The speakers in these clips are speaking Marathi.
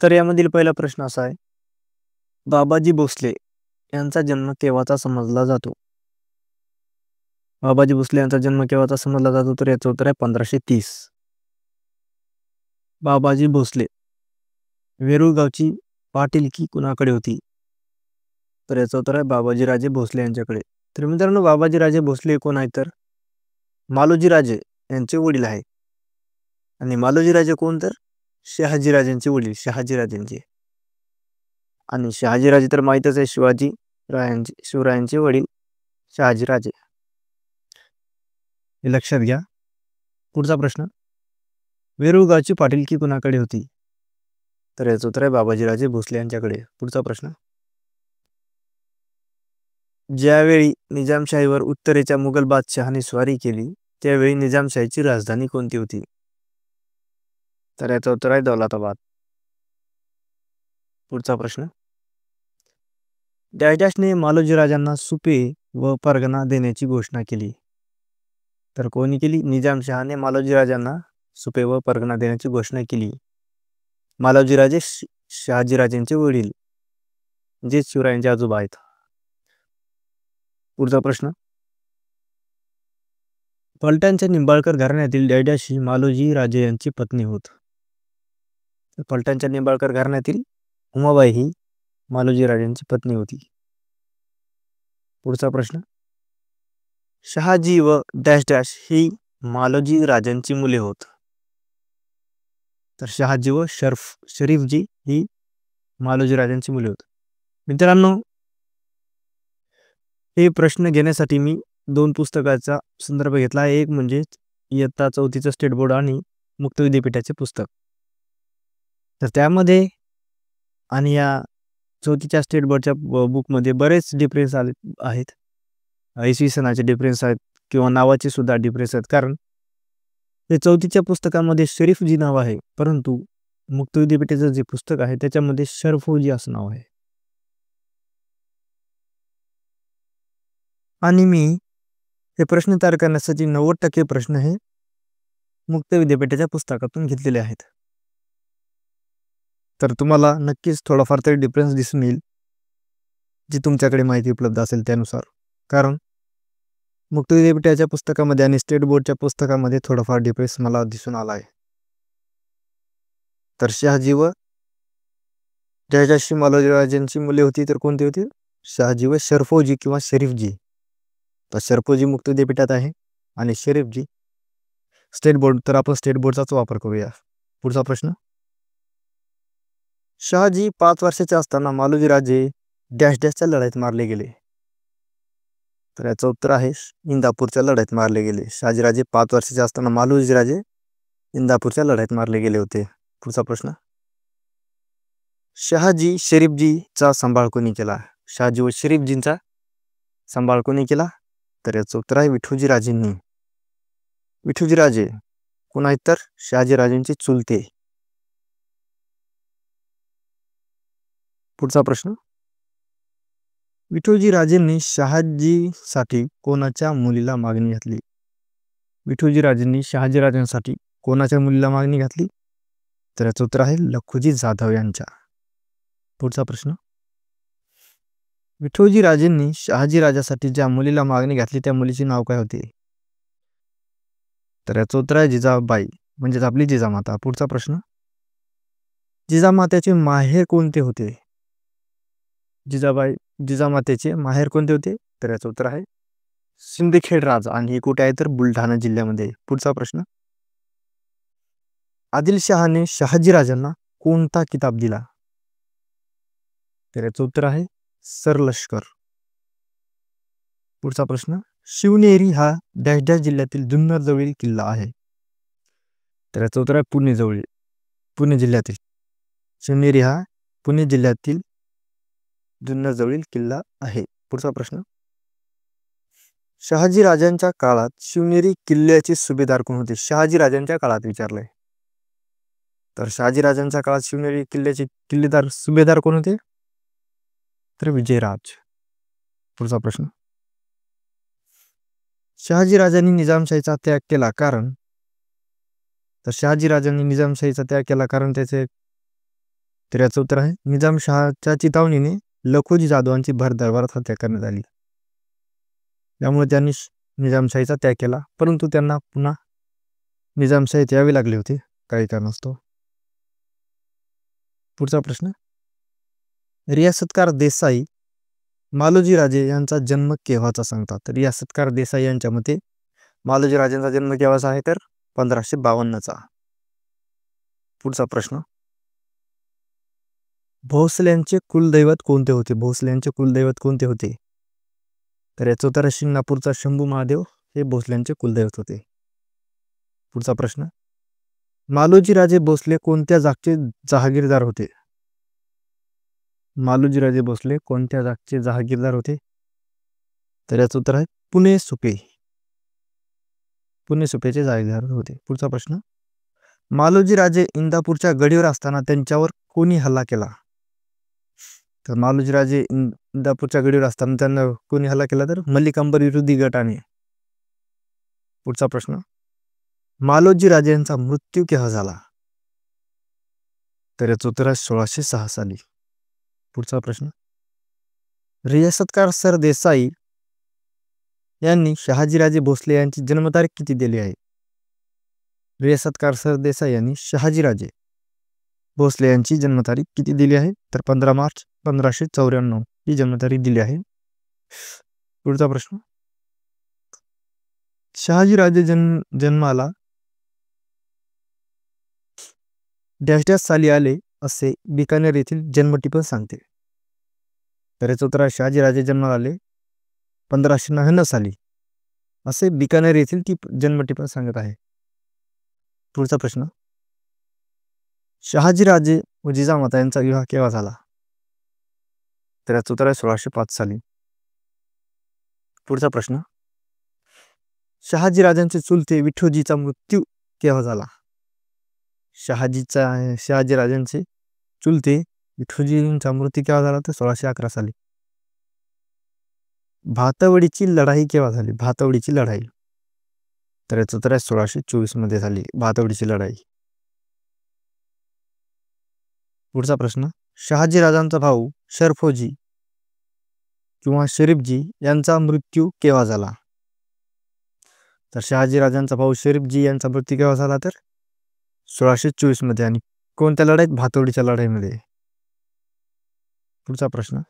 तर यामधील पहिला प्रश्न असा आहे, बाबाजी भोसले यांचा जन्म केव्हाचा समजला जातो? बाबाजी भोसले यांचा जन्म केव्हाचा समजला जातो? तर याचं उत्तर आहे 1530. बाबाजी भोसले वेरूळ गावची पाटीलकी कुणाकडे होती? तर याचं उत्तर आहे बाबाजी राजे भोसले यांच्याकडे. तर मित्रांनो, बाबाजी राजे भोसले कोण आहेत? तर मालोजी राजे यांचे वडील आहे. आणि मालोजी राजे कोण? तर शहाजी राजांचे वडील, शहाजी राजांचे. आणि शहाजी राजे तर माहीतच आहे, शिवरायांचे वडील शहाजी राजे. हे लक्षात घ्या. पुढचा प्रश्न, वेरूळ गावची पाटीलकी कुणाकडे होती? तर याचं उत्तर आहे बाबाजी राजे भोसले यांच्याकडे. पुढचा प्रश्न, ज्यावेळी निजामशाहीवर उत्तरेच्या मुघल बादशहाने स्वारी केली त्यावेळी निजामशाहीची राजधानी कोणती होती? तर याचं उत्तर आहे दौलताबाद. पुढचा प्रश्न, डॅशने मालोजी राजांना सुपे व परगणा देण्याची घोषणा केली? तर कोणी केली? निजामशहाने मालोजी राजांना सुपे व परगणा देण्याची घोषणा केली. मालोजी राजे शहाजी राजांचे वडील, जे शिवरायांचे आजोबा आहेत. पुढचा प्रश्न, पलटणच्या निंबाळकर घराण्यातील डॅशी मालोजी राजे यांची पत्नी होत? पलटणच्या निंबाळकर घराण्यातील उमाबाई ही मालोजी राजांची पत्नी होती. पुढचा प्रश्न, शहाजी व डॅश ही मालोजी राजांची मुले होत? तर शहाजी व शरीफजी ही मालोजी राजांची मुले होत. मित्रांनो, हे प्रश्न घेण्यासाठी मी 2 पुस्तकाचा संदर्भ घेतला आहे. एक म्हणजे इयत्ता 4थीचं स्टेट बोर्ड आणि मुक्त विद्यापीठाचे पुस्तक. तर त्यामध्ये आणि या 4थीच्या स्टेट बोर्डच्या बुकमध्ये बरेच डिफरन्स आहेत. इसवी सनाचे डिफरन्स आहेत किंवा नावाचे सुद्धा डिफरन्स आहेत. कारण हे 4थीच्या पुस्तकामध्ये शरीफजी नाव आहे, परंतु मुक्त विद्यापीठाचं जे पुस्तक आहे त्याच्यामध्ये शरफोजी असं नाव आहे. आणि मी हे प्रश्न तयार करण्यासाठी 90% प्रश्न हे मुक्त विद्यापीठाच्या पुस्तकातून घेतलेले आहेत. तर तुम्हाला नक्कीच थोडाफार तरी डिफरन्स दिसून येईल, जी तुमच्याकडे माहिती उपलब्ध असेल त्यानुसार. कारण मुक्त विद्यापीठाच्या पुस्तकामध्ये आणि स्टेट बोर्डच्या पुस्तकामध्ये थोडाफार डिफरन्स मला दिसून आला आहे. तर शहाजी व जयजाशी मालोजी राजांची मुले होती, तर कोणती होती? शहाजी व शरफोजी किंवा शरीफजी. तर शरफोजी मुक्त विद्यापीठात आहे आणि शरीफजी स्टेट बोर्ड. तर आपण स्टेट बोर्डचाच वापर करूया. पुढचा प्रश्न, शहाजी 5 वर्षाचे असताना मालोजी राजे डॅशच्या लढाईत मारले गेले? तर याचं उत्तर आहे इंदापूरच्या लढाईत मारले गेले. शहाजीराजे 5 वर्षाचे असताना मालोजी राजे इंदापूरच्या लढाईत मारले गेले होते. पुढचा प्रश्न, शहाजी शरीफजीचा सांभाळ कोणी केला? शहाजी व शरीफजींचा सांभाळ कोणी केला? तर याचं उत्तर आहे विठोजी राजेंनी. विठोजी राजे कोण आहेत? तर शहाजी राजेंचे चुलते. पुढचा प्रश्न, विठोजी राजेंनी शहाजीसाठी कोणाच्या मुलीला मागणी घातली? विठोजी राजेंनी शहाजी राजांसाठी कोणाच्या मुलीला मागणी घातली? तर याचं उत्तर आहे लखुजी जाधव यांच्या. पुढचा प्रश्न, विठोजी राजेंनी शहाजी राजासाठी ज्या मुलीला मागणी घातली त्या मुलीचे नाव काय होते? तर याचं उत्तर आहे जिजाबाई, म्हणजेच आपली जिजामाता. पुढचा प्रश्न, जिजामातेचे माहेर कोणते होते? जिजामातेचे माहेर कोणते होते? तर याचं उत्तर आहे सिंदखेड राजा, आणि हे कुठे आहे? तर बुलढाणा जिल्ह्यामध्ये. पुढचा प्रश्न, आदिलशहाने शहाजी राजांना कोणता किताब दिला? तर याचं उत्तर आहे सरलष्कर. पुढचा प्रश्न, शिवनेरी हा डॅश जिल्ह्यातील जुन्नर जवळील किल्ला आहे? तर याचं उत्तर आहे पुणे जिल्ह्यातील. शिवनेरी हा पुणे जिल्ह्यातील जुन्नर जवळील किल्ला आहे. पुढचा प्रश्न, शहाजी राजांच्या काळात शिवनेरी किल्ल्याचे सुभेदार कोण होते? शहाजी राजांच्या काळात विचारलंय. तर शहाजी राजांच्या काळात शिवनेरी किल्ल्याचे सुभेदार कोण होते? तर विजयराज. पुढचा प्रश्न, शहाजी राजांनी निजामशाहीचा त्याग केला कारण? तर शहाजी राजांनी निजामशाहीचा त्याग केला कारण तर याचं उत्तर आहे निजामशहाच्या चितावणीने लखोजी जाधवांची भर दरबारात हत्या करण्यात आली. त्यामुळे त्यांनी निजामशाहीचा त्याग केला, परंतु त्यांना पुन्हा निजामशाहीत यावे लागले होते काही कारणास्तव. पुढचा प्रश्न, रियासतकार देसाई मालोजी राजे यांचा जन्म केव्हाचा सांगतात. तर रियासतकार देसाई यांच्या मते मालोजी राजेंचा जन्म केव्हाचा आहे तर 1552चा. पुढचा प्रश्न, भोसल्यांचे कुलदैवत कोणते होते. भोसल्यांचे कुलदैवत कोणते होते. तर याचं उत्तर शिंगणापूरचा शंभू महादेव हे भोसल्यांचे कुलदैवत होते. पुढचा प्रश्न, मालोजी राजे भोसले कोणत्या जागचे जहागीरदार होते. मालोजी राजे भोसले कोणत्या जागचे जहागीरदार होते. तर याचं उत्तर आहे पुणे सुपे. पुणे सुपेचे जहागीरदार होते. पुढचा प्रश्न, मालोजी राजे इंदापूरच्या गडीवर असताना त्यांच्यावर कोणी हल्ला केला. तर मालोजी राजे इंदापूरच्या गडीवर असताना त्यांना कोणी हल्ला केला तर मल्लिकांबर विरोधी गटाने. पुढचा प्रश्न, मालोजी राजे यांचा मृत्यू केव्हा झाला. तर याचं उत्तर आहे 1606 साली. पुढचा प्रश्न, रियासतकार सर देसाई यांनी शहाजीराजे भोसले यांची जन्मतारीख किती दिली आहे. रियासतकार सर देसाई यांनी शहाजीराजे भोसले यांची जन्मतारीख किती दिली आहे तर 15 मार्च 1594 ही जन्मतारीख दिली आहे. पुढचा प्रश्न, शहाजीराजे जन्माला डॅश डॅश साली आले असे बिकानेर येथील जन्मटिपण सांगते. तर याचं उत्तर आहे शहाजीराजे जन्माला आले 1599 साली असे बिकानेर येथील ती जन्मटिपण सांगत आहे. पुढचा प्रश्न, शहाजीराजे व जिजामाता यांचा विवाह केव्हा झाला. तर याचं उत्तर आहे 1605 साली. पुढचा प्रश्न, शहाजीराजांचे चुलते विठोजीचा मृत्यू केव्हा झाला. शहाजीराजांचे चुलते विठोजींचा मृत्यू केव्हा झाला तर 1611 साली. भातवडीची लढाई केव्हा झाली. भातवडीची लढाई तर याचं उत्तर आहे 1624 मध्ये झाली भातवडीची लढाई. पुढचा प्रश्न, शहाजीराजांचा भाऊ शरफोजी किंवा शरीफजी यांचा मृत्यू केव्हा झाला. तर शहाजीराजांचा भाऊ शरीफजी यांचा मृत्यू केव्हा झाला तर 1624 मध्ये. आणि कोणत्या लढाईत. भातवडीच्या लढाईमध्ये. पुढचा प्रश्न,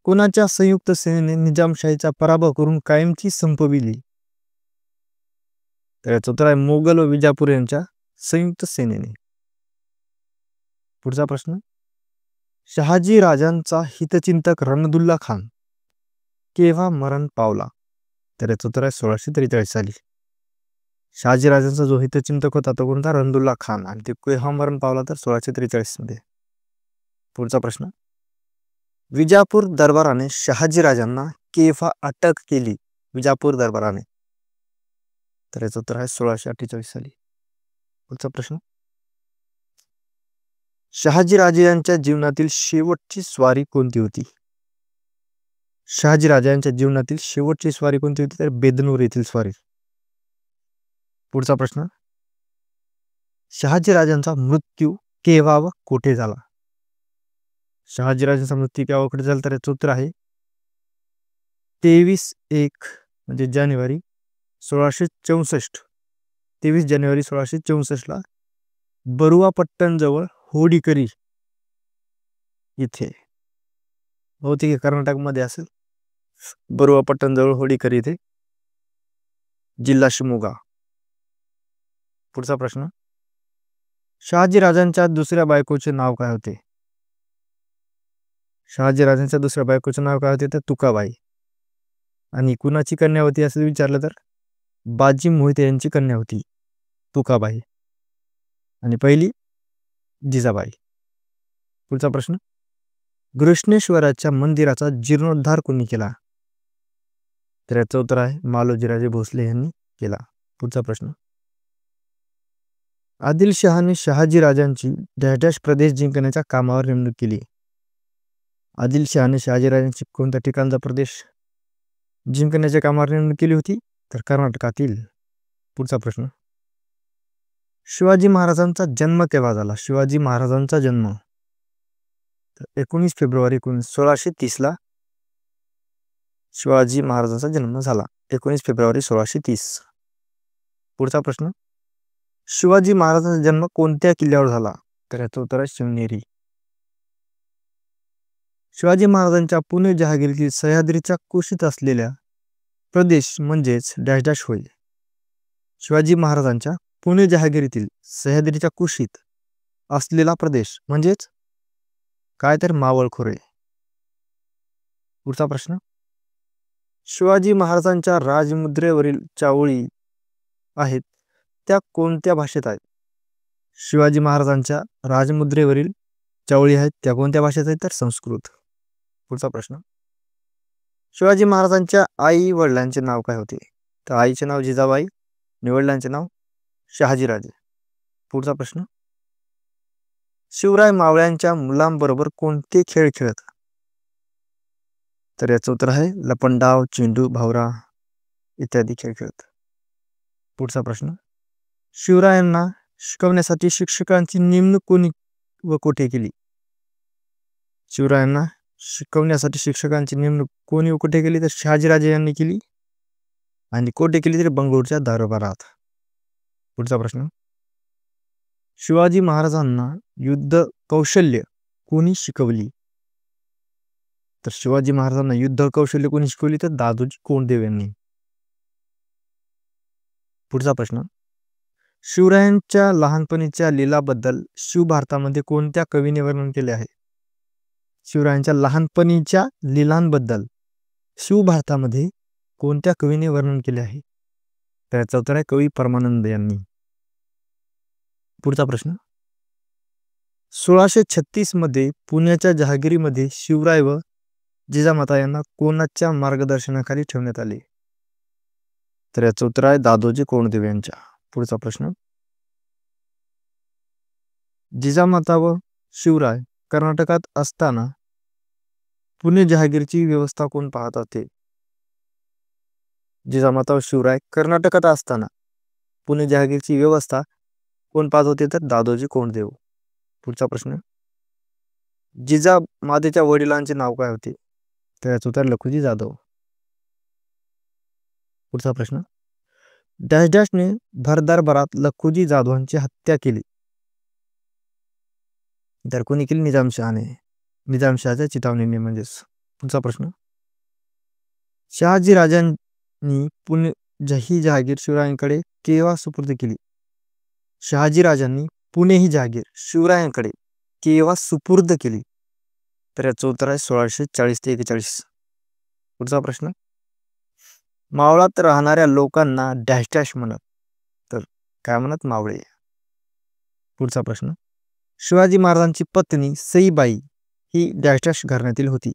कोणाच्या संयुक्त सेनेने निजामशाहीचा पराभव करून कायमची संपविली. तर याचं उत्तर आहे मोगल व विजापूर यांच्या संयुक्त सेनेने. पुढचा प्रश्न, शहाजी राजांचा हितचिंतक रणदुल्ला खान केव्हा मरण पावला. तर याचं उत्तर आहे 1643 साली. शहाजी राजांचा जो हितचिंतक होता तो कोणता रणदुल्ला खान, आणि ते केव्हा मरण पावला तर 1643 मध्ये. पुढचा प्रश्न, विजापूर दरबाराने शहाजी राजांना केव्हा अटक केली. विजापूर दरबाराने. तर याचं उत्तर आहे 1648 साली. पुढचा प्रश्न, शहाजी राजे यांच्या जीवनातील शेवटची स्वारी कोणती होती. शहाजी राजा यांच्या जीवनातील शेवटची स्वारी कोणती होती तर बेदनूर येथील स्वारी. पुढचा प्रश्न, शहाजी राजांचा मृत्यू केव्हा व कुठे झाला. शहाजी राजांचा मृत्यू केव्हा कुठे झाला तर याचं उत्तर आहे 23 म्हणजे जानेवारी 1664. 23 जानेवारी 1664 बरुवापट्टण जवळ होडीकरी इथे. बहुतेक कर्नाटक मध्ये असेल. बरुवापट्टण जवळ होडीकरी इथे, जिल्हा शिमोगा. पुढचा प्रश्न, शहाजी राजांच्या दुसऱ्या बायकोचे नाव काय होते. शहाजी राजांच्या दुसऱ्या बायकोचे नाव काय होते तर तुकाबाई. आणि कुणाची कन्या होती असं विचारलं तर बाजी मोहिते यांची कन्या होती तुकाबाई, आणि पहिली जिजाबाई. पुढचा प्रश्न, घृष्णेश्वराच्या मंदिराचा जीर्णोद्धार कोणी केला. तर याचं उत्तर आहे मालोजीराजे भोसले यांनी केला. पुढचा प्रश्न, आदिलशहाने शहाजी राजांची डॅश डॅश प्रदेश जिंकण्याच्या कामावर नेमणूक केली. आदिलशहाने शहाजी राजांची कोणत्या ठिकाणचा प्रदेश जिंकण्याच्या कामावर नेमणूक केली होती तर कर्नाटकातील. पुढचा प्रश्न, शिवाजी महाराजांचा जन्म केव्हा झाला? शिवाजी महाराजांचा जन्म 19 फेब्रुवारी 1630 ला शिवाजी महाराजांचा जन्म झाला. 19 फेब्रुवारी 1630. पुढचा प्रश्न, शिवाजी महाराजांचा जन्म कोणत्या किल्ल्यावर झाला? तर याचं उत्तर आहे शिवनेरी. शिवाजी महाराजांच्या पुणे जहागिरीतील सह्याद्रीच्या कुशीत असलेल्या प्रदेश म्हणजेच डॅश डॅश होय. शिवाजी महाराजांच्या पुणे जहागिरीतील सह्याद्रीच्या कुशीत असलेला प्रदेश म्हणजेच काय? तर मावळ खोरे. पुढचा प्रश्न, शिवाजी महाराजांच्या राजमुद्रेवरील चावळी आहेत त्या कोणत्या भाषेत आहेत? शिवाजी महाराजांच्या राजमुद्रेवरील चावळी आहेत त्या कोणत्या भाषेत आहेत? तर संस्कृत. पुढचा प्रश्न, शिवाजी महाराजांच्या आई वडिलांचे नाव काय होते? तर आईचे नाव जिजाबाई आणि वडिलांचे नाव शहाजीराजे. पुढचा प्रश्न, शिवराय मावळ्यांच्या मुलांबरोबर कोणते खेळ खेळत? तर याचं उत्तर आहे लपंडाव, चेंडू, भावरा इत्यादी खेळ खेळत. पुढचा प्रश्न, शिवरायांना शिकवण्यासाठी शिक्षकांची नेमणूक कोणी व कोठे केली? शिवरायांना शिकवण्यासाठी शिक्षकांची नेमणूक कोणी व कुठे केली? तर शहाजीराजे यांनी केली. आणि कोठे केली? तर बंगळूरच्या दरबारात. पुढचा प्रश्न, शिवाजी महाराजांना युद्ध कौशल्य कोणी शिकवली? तर शिवाजी महाराजांना युद्ध कौशल्य कोणी शिकवली? तर दादोजी कोंडदेव यांनी. पुढचा प्रश्न, शिवरायांच्या लहानपणीच्या लीलाबद्दल शिवभारतामध्ये कोणत्या कवीने वर्णन केले आहे? शिवरायांच्या लहानपणीच्या लीलांबद्दल शिवभारतामध्ये कोणत्या कवीने वर्णन केले आहे? तर याचं उत्तर आहे कवी परमानंद यांनी. पुढचा प्रश्न, 1636 मध्ये पुण्याच्या जहागिरीमध्ये शिवराय व जिजामाता यांना कोणाच्या मार्गदर्शनाखाली ठेवण्यात आले? तर याचं उत्तर आहे दादोजी कोंडदेव यांच्या. पुढचा प्रश्न, जिजामाता व शिवराय कर्नाटकात असताना पुणे जहागीरची व्यवस्था कोण पाहत होते? जिजामाता व शिवराय कर्नाटकात असताना पुणे जहागीरची व्यवस्था कोण पाहत होते? तर दादोजी कोंडदेव. पुढचा प्रश्न, जिजामातेच्या वडिलांचे नाव काय होते? तर याचं उत्तर लखुजी जाधव. पुढचा प्रश्न, डॅश डॅशने भर दरबारात लखुजी जाधवांची हत्या केली? तर कोणी केली? निजामशहाने. निजामशहाच्या चितावणीने म्हणजेच. पुढचा प्रश्न, शहाजी राजांनी पुणे ही जहागीर शिवरायांकडे केव्हा सुपूर्द केली? शहाजीराजांनी पुणे ही जहागीर शिवरायांकडे केव्हा सुपूर्द केली? तर याचं उत्तर आहे 1640 ते 41. पुढचा प्रश्न, मावळात राहणाऱ्या लोकांना डॅश डॅश म्हणत? तर काय म्हणत? मावळे. पुढचा प्रश्न, शिवाजी महाराजांची पत्नी सईबाई ही डॅश डॅश घराण्यातील होती?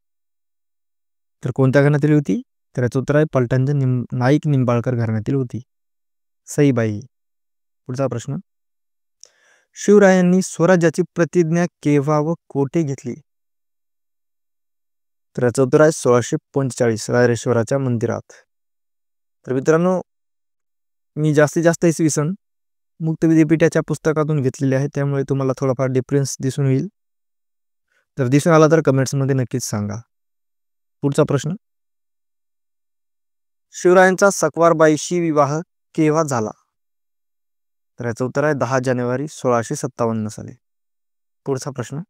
तर कोणत्या घराण्यातील होती? तर याचं उत्तर आहे पलटणच्या नाईक निंबाळकर घराण्यातील होती सईबाई. पुढचा प्रश्न, शिवरायांनी स्वराज्याची प्रतिज्ञा केव्हा व कोठे घेतली? तर याचं उत्तर आहे 1645 रायरेश्वराच्या मंदिरात. तर मित्रांनो, मी जास्तीत जास्त इसवी सन मुक्त विद्यापीठाच्या पुस्तकातून घेतलेले आहे, त्यामुळे तुम्हाला थोडाफार डिफरन्स दिसून येईल. तर दिसून आला तर कमेंट्समध्ये नक्कीच सांगा. पुढचा प्रश्न, शिवरायांचा सकवारबाईशी विवाह केव्हा झाला? तर याचं उत्तर आहे 10 जानेवारी 1657 साली. पुढचा प्रश्न,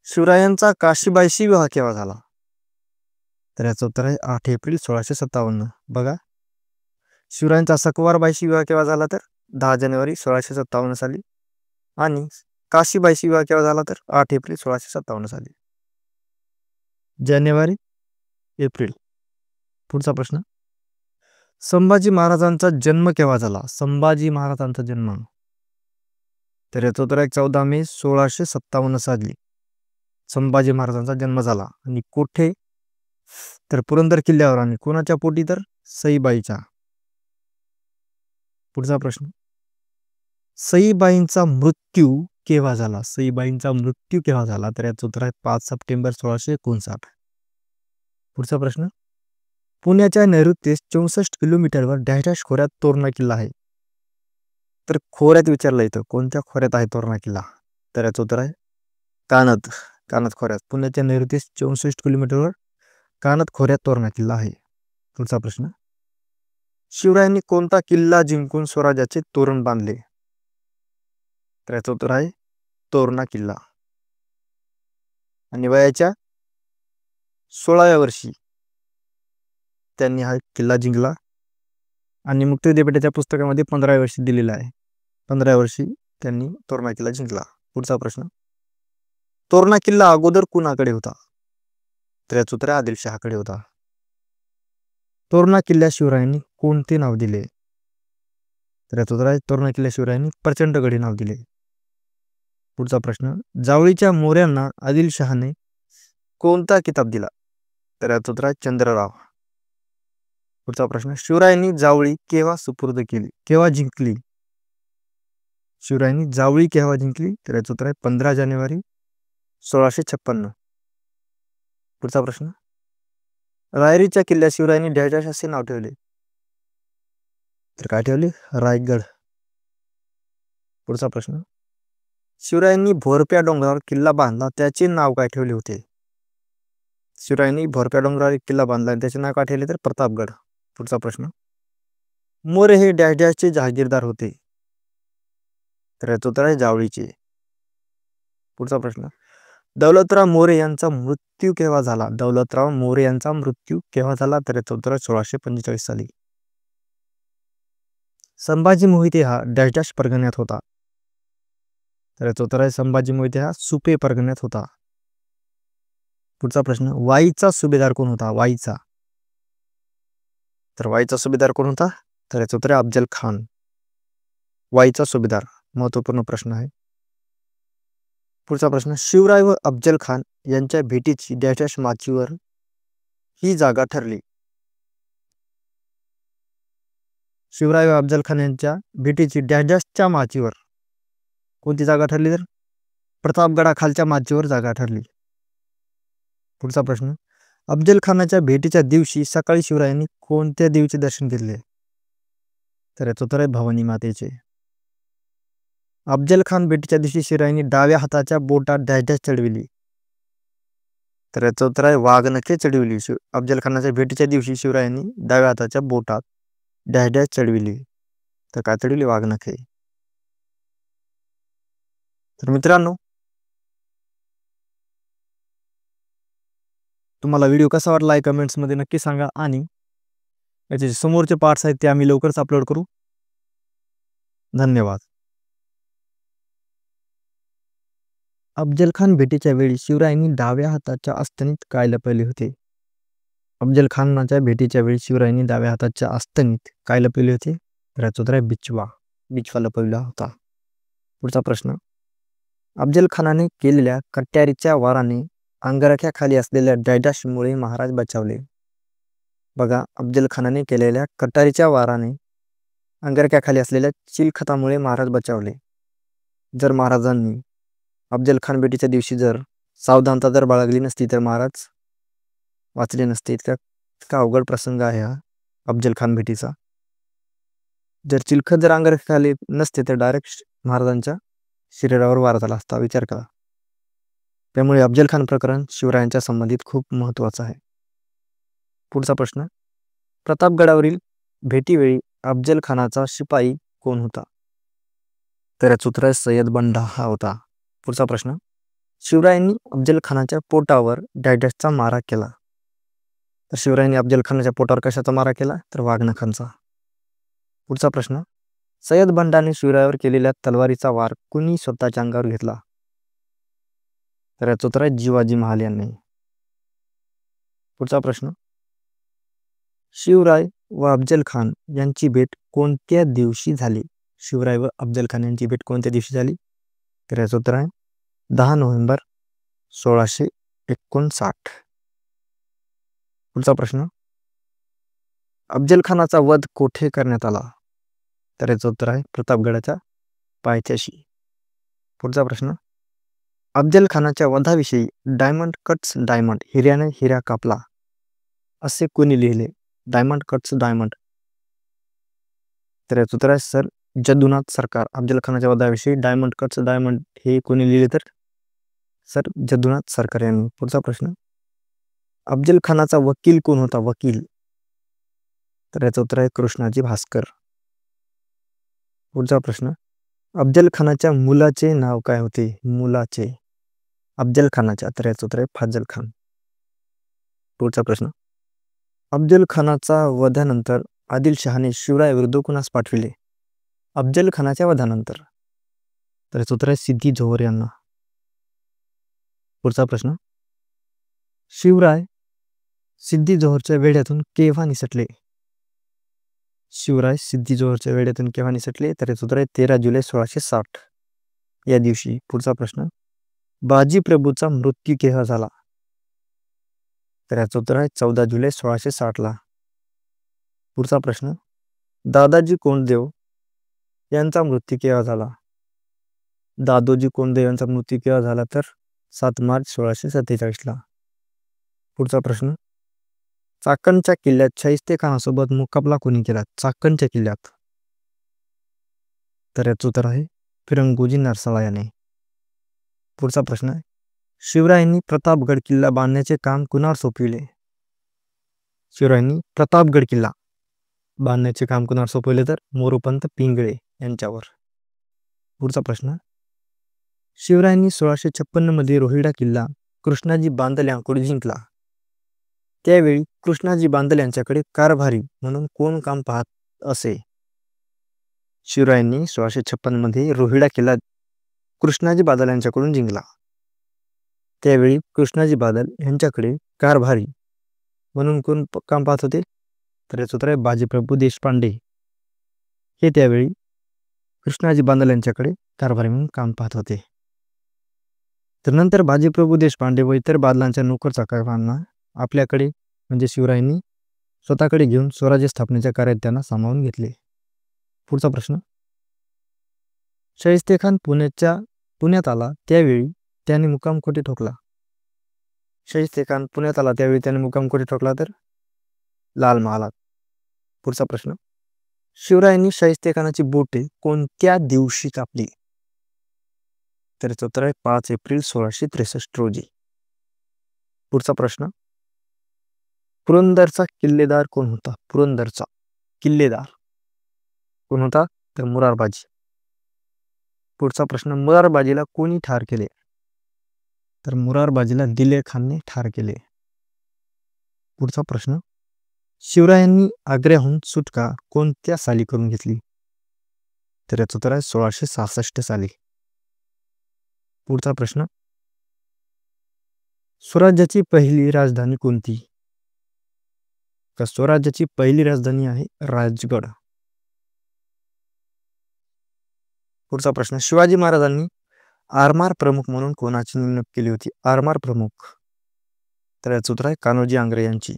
शिवरायांचा काशीबाईशी विवाह केव्हा झाला? तर याचं उत्तर आहे 8 एप्रिल 1657. बघा, शिवरायांचा सकवारबाईशी विवाह केव्हा झाला? तर 10 जानेवारी 1657 साली. आणि काशीबाईशी विवाह केव्हा झाला? तर 8 एप्रिल 1657 साली. जानेवारी एप्रिल. पुढचा प्रश्न, संभाजी महाराजांचा जन्म केव्हा झाला? संभाजी महाराजांचा जन्म. तर याचं उत्तर आहे 14 मे 1657 साली संभाजी महाराजांचा जन्म झाला. आणि कोठे? तर पुरंदर किल्ल्यावर. आणि कोणाच्या पोटी? तर सईबाईच्या. पुढचा प्रश्न, सईबाईंचा मृत्यू केव्हा झाला? सईबाईंचा मृत्यू केव्हा झाला? तर याचं उत्तर आहे 5 सप्टेंबर 1659. पुढचा प्रश्न, पुण्याच्या नैऋत्येस 64 किलोमीटरवर डॅश डॅश खोऱ्यात तोरणा किल्ला आहे? तर खोऱ्यात विचारलं येतं, कोणत्या खोऱ्यात आहे तोरणा किल्ला? तर याचं उत्तर आहे कानद. कानद खोऱ्यात, पुण्याच्या नैऋत्येस 64 किलोमीटरवर कानद खोऱ्यात तोरणा किल्ला आहे. पुढचा प्रश्न, शिवरायांनी कोणता किल्ला जिंकून स्वराज्याचे तोरण बांधले? तर याचं उत्तर आहे तोरणा किल्ला. आणि वयाच्या 16व्या वर्षी त्यांनी हा किल्ला जिंकला. आणि मुक्त विद्यापीठाच्या पुस्तकामध्ये 15व्या वर्षी दिलेला आहे. 15व्या वर्षी त्यांनी तोरणा किल्ला जिंकला. पुढचा प्रश्न, तोरणा किल्ला अगोदर कुणाकडे होता? तर याचं उत्तर आदिलशहाकडे होता. तोरणा किल्ला शिवरायांनी कोणते नाव दिले? तर याचं उत्तर आहे तोरणा किल्ला शिवरायांनी प्रचंडगडी नाव दिले. पुढचा प्रश्न, जावळीच्या मोऱ्यांना आदिलशहाने कोणता किताब दिला? तर याचं उत्तर आहे चंद्रराव. पुढचा प्रश्न, शिवरायांनी जावळी केव्हा सुपूर्द केली, केव्हा जिंकली? शिवरायांनी जावळी केव्हा जिंकली? तर याचं उत्तर आहे 15 जानेवारी 1656. पुढचा प्रश्न, रायरीच्या किल्ल्यात शिवरायांनी डॅश असे नाव ठेवले? तर काय ठेवले? रायगड. पुढचा प्रश्न, शिवरायांनी भोरप्या डोंगरावर किल्ला बांधला, त्याचे नाव काय ठेवले होते? शिवरायांनी भोरप्या डोंगरावर एक किल्ला बांधला, त्याचे नाव काय ठेवले? तर प्रतापगड. पुढचा प्रश्न, मोरे हे डॅश डॅशचे जहागीरदार होते? तर याचं उत्तर आहे जावळीचे. पुढचा प्रश्न, दौलतराव मोरे यांचा मृत्यू केव्हा झाला? दौलतराव मोरे यांचा मृत्यू केव्हा झाला? तर याचं उत्तर 1645 साली. संभाजी मोहिते हा डॅश डॅश परगण्यात होता? तर याचं उत्तर आहे संभाजी मोहिते हा सुपे परगण्यात होता. पुढचा प्रश्न, वाईचा सुभेदार कोण होता? वाईचा. तर वाईचा सुभेदार कोण होता? तर याचं उत्तर आहे अफजल खान. वाईचा सुभेदार महत्वपूर्ण प्रश्न आहे. पुढचा प्रश्न, शिवराय व अफजल खान यांच्या भेटीची डॅश डॅश माचीवर ही जागा ठरली? शिवराय व अफजल खान यांच्या भेटीची डॅश डॅशच्या माचीवर कोणती जागा ठरली? तर प्रतापगडाखालच्या माचीवर जागा ठरली. पुढचा प्रश्न, अफजल खानाच्या भेटीच्या दिवशी सकाळी शिवरायांनी कोणत्या देवीचे दर्शन घेतले? तर याचं उत्तर आहे भवानी मातेचे. अफजल खान भेटीच्या दिवशी शिवरायांनी डाव्या हाताच्या बोटात डॅश डॅश चढविली? तर याचं उत्तर आहे वाघनखे चढविली. अफजल खानाच्या भेटीच्या दिवशी शिवरायांनी डाव्या हाताच्या बोटात डॅश डॅश चढविली. तर काय चढविली? वाघनखे. तर मित्रांनो, तुम्हाला व्हिडिओ कसा वाटला आहे कमेंट्समध्ये नक्की सांगा. आणि याचे समोरचे पार्ट्स आहेत ते आम्ही लवकरच अपलोड करू. धन्यवाद. अफजल खान भेटीच्या वेळी शिवरायांनी डाव्या हाताच्या आस्तनीत काय लपवले होते? अफजल खानाच्या भेटीच्या वेळी शिवरायांनी डाव्या हाताच्या आस्तनीत काय लपवले होते? तर याचं उत्तर आहे बिचवा. बिचवा लपवला होता. पुढचा प्रश्न, अफजल खानाने केलेल्या कट्यारीच्या वाराने अंगरख्याखाली असलेल्या डॅशमुळे महाराज बचावले? बघा, अफजल खानाने केलेल्या कट्यारीच्या वाराने अंगरख्याखाली असलेल्या चिलखतामुळे महाराज बचावले. जर महाराजांनी अफजल खान भेटीच्या दिवशी जर सावधानता जर बाळगली नसती तर महाराज वाचले नसते. इतका अवघड प्रसंग आहे हा अफजल खान भेटीचा. जर चिलखत जर अंगरख्याखाली नसते तर डायरेक्ट महाराजांच्या शरीरावर वार झाला असता. विचार करा. त्यामुळे अफजल खान प्रकरण शिवरायांच्या संबंधित खूप महत्त्वाचं आहे. पुढचा प्रश्न, प्रतापगडावरील भेटीवेळी अफजल खानाचा शिपाई कोण होता? तर याचं उत्तर आहे सय्यद बंडा हा होता. पुढचा प्रश्न, शिवरायांनी अफजल खानाच्या पोटावर डॅश डॅशचा मारा केला? तर शिवरायांनी अफजल खानाच्या पोटावर कशाचा मारा केला? तर वाघनखांचा. पुढचा प्रश्न, सय्यद बंडाने शिवरायावर केलेल्या तलवारीचा वार कुणी स्वतःच्या अंगावर घेतला? तर याचं उत्तर आहे जिवाजी महाल यांनी. पुढचा प्रश्न, शिवराय व अफजल खान यांची भेट कोणत्या दिवशी झाली? शिवराय व अफजल खान यांची भेट कोणत्या दिवशी झाली? तर याचं उत्तर आहे 10 नोव्हेंबर 1659. पुढचा प्रश्न, अफजल खानाचा वध कोठे करण्यात आला? तर याचं उत्तर आहे प्रतापगडाच्या पायथ्याशी. पुढचा प्रश्न, अफजल खानाच्या वधाविषयी डायमंड कट्स डायमंड, हिऱ्याने हिरा कापला असे कोणी लिहिले? Diamond cuts diamond. तर याचं उत्तर आहे सर जद्दुनाथ सरकार अफजल खानाच्या वधाविषयी डायमंड कट्स डायमंड हे कोणी लिहिले तर सर जद्दुनाथ सरकार यांनी. पुढचा प्रश्न, अफजल खानाचा वकील कोण होता? वकील, तर याचं उत्तर आहे कृष्णाजी भास्कर. पुढचा प्रश्न, अफजल खानाच्या मुलाचे नाव काय होते? मुलाचे अफजल खानाच्या, तर याचं उत्तर आहे फाजल खान. पुढचा प्रश्न, अफजल खानाचा वधानंतर आदिलशहाने शिवरायाविरुद्ध कुणास पाठविले? अफजल खानाच्या वधानंतर, तर याचं उत्तर आहे सिद्दी जोहर यांना. पुढचा प्रश्न, शिवराय सिद्दी जोहरच्या वेढ्यातून केव्हा निसटले? शिवराय सिद्दी जोहरच्या वेढ्यातून केव्हा निसटले? तर याचं उत्तर आहे 13 जुलै 1660 या दिवशी. पुढचा प्रश्न, बाजी प्रभूचा मृत्यू केव्हा झाला? तर याचं उत्तर आहे 14 जुलै 1660 ला. पुढचा प्रश्न, दादाजी कोंडदेव यांचा मृत्यू केव्हा झाला? दादोजी कोंडदेव यांचा मृत्यू केव्हा झाला? तर 7 मार्च 1647 ला. पुढचा प्रश्न, चाकणच्या किल्ल्यात शाहिस्ते खानासोबत मुकाबला कोणी केला? चाकणच्या किल्ल्यात, तर याचं उत्तर आहे फिरंगोजी नरसाळा याने. पुढचा प्रश्न आहे, शिवरायांनी प्रतापगड किल्ला बांधण्याचे काम कुणावर सोपविले? शिवरायांनी प्रतापगड किल्ला बांधण्याचे काम कुणावर सोपवले? तर मोरोपंत पिंगळे यांच्यावर. पुढचा प्रश्न, शिवरायांनी 1656 मध्ये रोहिडा किल्ला कृष्णाजी बांदल यांकडून जिंकला. त्यावेळी कृष्णाजी बांदल यांच्याकडे कारभारी म्हणून कोण काम पाहत असे? शिवरायांनी 1656 मध्ये रोहिडा किल्ला कृष्णाजी बादल यांच्याकडून जिंकला. त्यावेळी कृष्णाजी बादल यांच्याकडे कारभारी म्हणून कोण काम पाहत होते? तर याचं उत्तर आहे बाजीप्रभू देशपांडे. हे त्यावेळी कृष्णाजी बादल यांच्याकडे कारभारी म्हणून काम पाहत होते. तर नंतर बाजीप्रभू देशपांडे व इतर बादलांच्या नोकर चाकरांना आपल्याकडे म्हणजे शिवरायांनी स्वतःकडे घेऊन स्वराज्य स्थापनेच्या कार्यात त्यांना सामावून घेतले. पुढचा प्रश्न, शाहिस्ते खान पुण्यात आला त्यावेळी त्याने मुक्काम कोठे ठोकला? शाहिस्ते खान पुण्यात आला त्यावेळी त्याने मुक्काम कोठे ठोकला? तर लाल महालात. पुढचा प्रश्न, शिवरायांनी शाहिस्ते खानाची बोटे कोणत्या दिवशी कापली? तर याचं उत्तर आहे 5 एप्रिल 1663 रोजी. पुढचा प्रश्न, पुरंदरचा किल्लेदार कोण होता? पुरंदरचा किल्लेदार कोण होता? तर मुरारबाजी. पुढचा प्रश्न, मुरारबाजीला कोणी ठार केले? तर मुरारबाजीला दिलेर खानने ठार केले. पुढचा प्रश्न, शिवरायांनी आग्र्याहून सुटका कोणत्या साली करून घेतली? तर याचं उत्तर आहे 1666 साली. पुढचा प्रश्न, स्वराज्याची पहिली राजधानी कोणती? तर स्वराज्याची पहिली राजधानी आहे राजगड. पुढचा प्रश्न, शिवाजी महाराजांनी आरमार प्रमुख म्हणून कोणाची नेमणूक केली होती? आरमार प्रमुख, तर याचं उत्तर आहे कान्होजी आंग्रे यांची.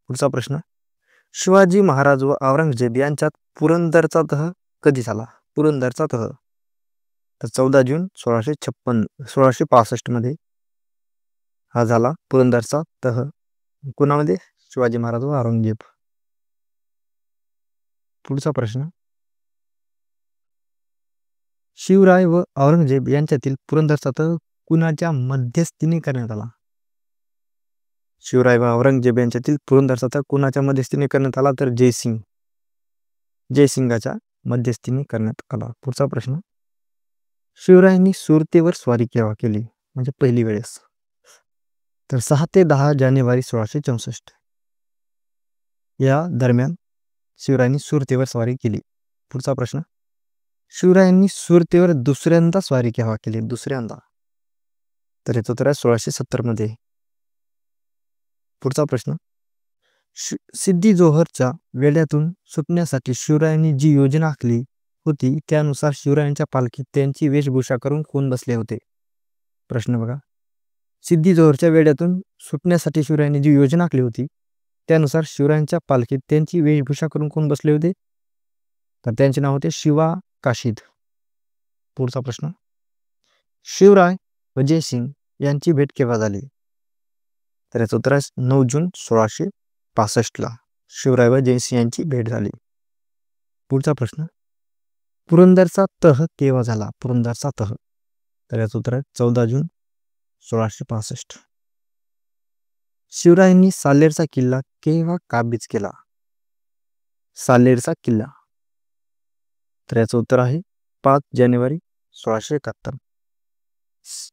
पुढचा प्रश्न, शिवाजी महाराज व औरंगजेब यांच्यात पुरंदरचा तह कधी झाला? पुरंदरचा तह, तर 14 जून 1665 मध्ये हा झाला पुरंदरचा तह. कोणामध्ये? शिवाजी महाराज व औरंगजेब. पुढचा प्रश्न, शिवराय व औरंगजेब यांच्यातील पुरंदरचा तह कुणाच्या मध्यस्थीने करण्यात आला? शिवराय व औरंगजेब यांच्यातील पुरंदरचा तह कुणाच्या मध्यस्थीने करण्यात आला? तर जयसिंगाच्या मध्यस्थीने करण्यात आला. पुढचा प्रश्न, शिवरायांनी सुरतेवर स्वारी केव्हा केली म्हणजे पहिली वेळेस? तर 6 ते 10 जानेवारी 1664 या दरम्यान शिवरायांनी सुरतेवर स्वारी केली. पुढचा प्रश्न, शिवरायांनी सुरतेवर दुसऱ्यांदा स्वारी केव्हा केली? दुसऱ्यांदा, तर याचं उत्तर आहे 1670 मध्ये. पुढचा प्रश्न, सिद्दी जोहरच्या वेढ्यातून सुटण्यासाठी शिवरायांनी जी योजना आखली होती त्यानुसार शिवरायांच्या पालखीत त्यांची वेशभूषा करून कोण बसले होते? प्रश्न बघा, सिद्दी जोहरच्या वेढ्यातून सुटण्यासाठी शिवरायांनी जी योजना आखली होती त्यानुसार शिवरायांच्या पालखीत त्यांची वेशभूषा करून कोण बसले होते? तर त्यांचे नाव होते शिवा काशीद. पुढचा प्रश्न, शिवराय व जयसिंग यांची भेट केव्हा झाली? तर याचं उत्तर आहे 9 जून 1665 ला शिवराय व जयसिंग यांची भेट झाली. पुढचा प्रश्न, पुरंदरचा तह केव्हा झाला? पुरंदरचा तह. तर याचं उत्तर आहे 14 जून 1665. शिवरायांनी सालेरचा किल्ला केव्हा काबीज केला? सालेरचा किल्ला. तर याचं उत्तर आहे 5 जानेवारी 1671.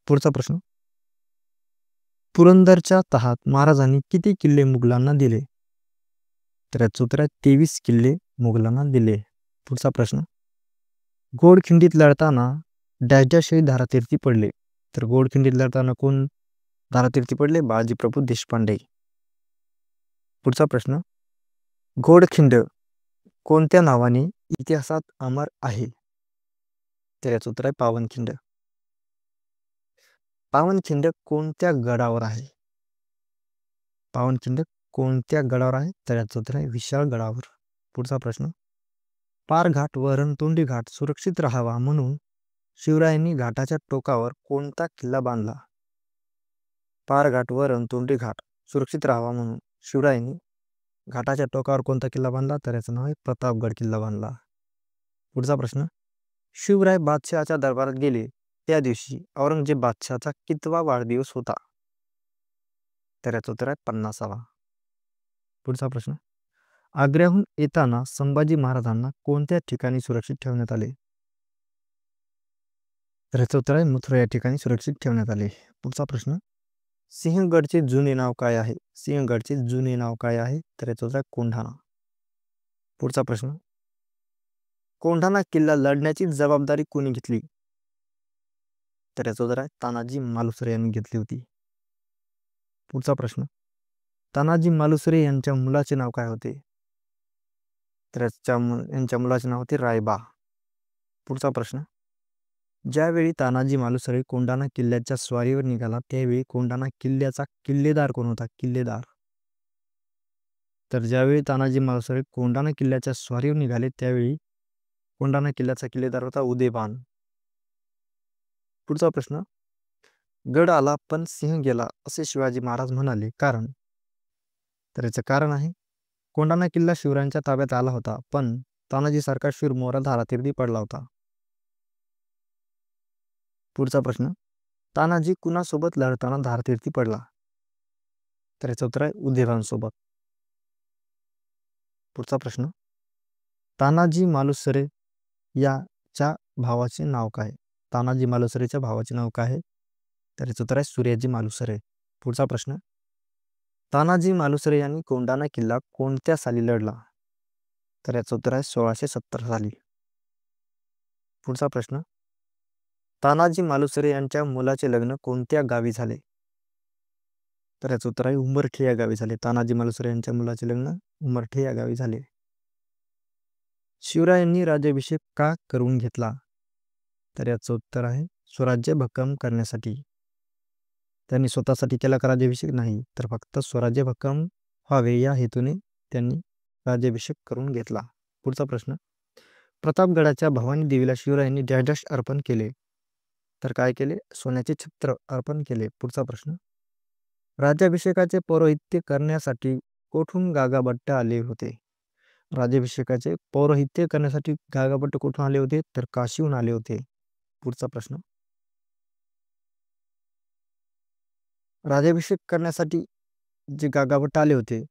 पुढचा प्रश्न. पुरंदरच्या तहात महाराजांनी किती किल्ले मुघलांना दिले? तर याचं उत्तर आहे 23 किल्ले मुघलांना दिले. पुढचा प्रश्न. गोडखिंडीत लढताना डॅशही धारातीर्थी पडले? तर गोडखिंडीत लढताना कोण धारातीर्थी पडले? बाजीप्रभू देशपांडे. पुढचा प्रश्न. गोडखिंड कोणत्या नावाने इतिहासात अमर आहे? तर याचं उत्तर आहे पावनखिंड. पावनखिंड कोणत्या गडावर आहे? पावनखिंड कोणत्या गडावर आहे? तर याचं उत्तर आहे विशाळ गडावर. पुढचा प्रश्न. पारघाट व रणतोंडी घाट सुरक्षित राहावा म्हणून शिवरायांनी घाटाच्या टोकावर कोणता किल्ला बांधला? पारघाट व रणतोंडी घाट सुरक्षित राहावा म्हणून शिवरायांनी घाटाच्या टोकावर कोणता किल्ला बांधला? तर याचं नाव आहे प्रतापगड किल्ला बांधला. पुढचा प्रश्न. शिवराय बादशहाच्या दरबारात गेले त्या दिवशी औरंगजेब बादशहाचा कितवा वाढदिवस होता? तर याचं उत्तर आहे 50वा. पुढचा प्रश्न. आग्र्याहून येताना संभाजी महाराजांना कोणत्या ठिकाणी सुरक्षित ठेवण्यात आले? तर याचं उत्तर आहे मथुरा या ठिकाणी सुरक्षित ठेवण्यात आले. पुढचा प्रश्न. सिंहगडचे जुने नाव काय आहे? सिंहगडचे जुने नाव काय आहे? तर याचं उत्तर आहे कोंढाणा. पुढचा प्रश्न. कोंढाणा किल्ला लढण्याची जबाबदारी कोणी घेतली? तर याचं उत्तर आहे तानाजी मालुसरे यांनी घेतली होती. पुढचा प्रश्न. तानाजी मालुसरे यांच्या मुलाचे नाव काय होते? तर यांच्या मुलाचे नाव होते रायबा. पुढचा प्रश्न. ज्यावेळी तानाजी मालुसरे कोंढाणा किल्ल्याच्या स्वारीवर निघाला त्यावेळी कोंढाणा किल्ल्याचा किल्लेदार कोण होता? किल्लेदार. तर ज्यावेळी तानाजी मालुसरे कोंढाणा किल्ल्याच्या स्वारीवर निघाले त्यावेळी कोंढाणा किल्ल्याचा किल्लेदार होता उदयभान. पुढचा प्रश्न. गड आला पण सिंह गेला असे शिवाजी महाराज म्हणाले कारण? तर याचं कारण आहे कोंढाणा किल्ला शिवरायांच्या ताब्यात आला होता पण तानाजी सारखा शूर मोरा धारातीर्थी पडला होता. पुढचा प्रश्न. तानाजी कुणासोबत लढताना धारातीर्थी पडला? तर याचं उत्तर आहे उदयभान सोबत. पुढचा प्रश्न. तानाजी मालुसरे याच्या भावाचे नाव काय? तानाजी मालुसरेच्या भावाचे नाव काय आहे? तर याचं उत्तर आहे सूर्याजी मालुसरे. पुढचा प्रश्न. तानाजी मालुसरे यांनी कोंढाणा किल्ला कोणत्या साली लढला? तर याचं उत्तर आहे 1670 साली. पुढचा प्रश्न. तानाजी मालुसरे यांच्या मुलाचे लग्न कोणत्या गावी झाले? तर याचं उत्तर आहे उंबरठे या गावी झाले. तानाजी मालुसरे यांच्या मुलाचे लग्न उंबरठे या गावी झाले. शिवरायांनी राज्याभिषेक का करून घेतला? तर याचं उत्तर आहे स्वराज्य भक्कम करण्यासाठी. त्यांनी स्वतःसाठी केला का राज्याभिषेक? नाही, तर फक्त स्वराज्य भक्कम व्हावे या हेतूने त्यांनी राज्याभिषेक करून घेतला. पुढचा प्रश्न. प्रतापगडाच्या भवानी देवीला शिवरायांनी डॅश अर्पण केले? तर काय केले? सोन्याचे छत्र अर्पण केले. पुढचा प्रश्न. राज्याभिषेकाचे पौरोहित्य करण्यासाठी कोठून गागाभट्ट आले होते? राज्याभिषेकाचे पौरोहित्य करण्यासाठी गागाभट्ट कुठून आले होते? तर काशीहून आले होते. पुढचा प्रश्न. राज्याभिषेक करण्यासाठी जे गागाभट्ट आले होते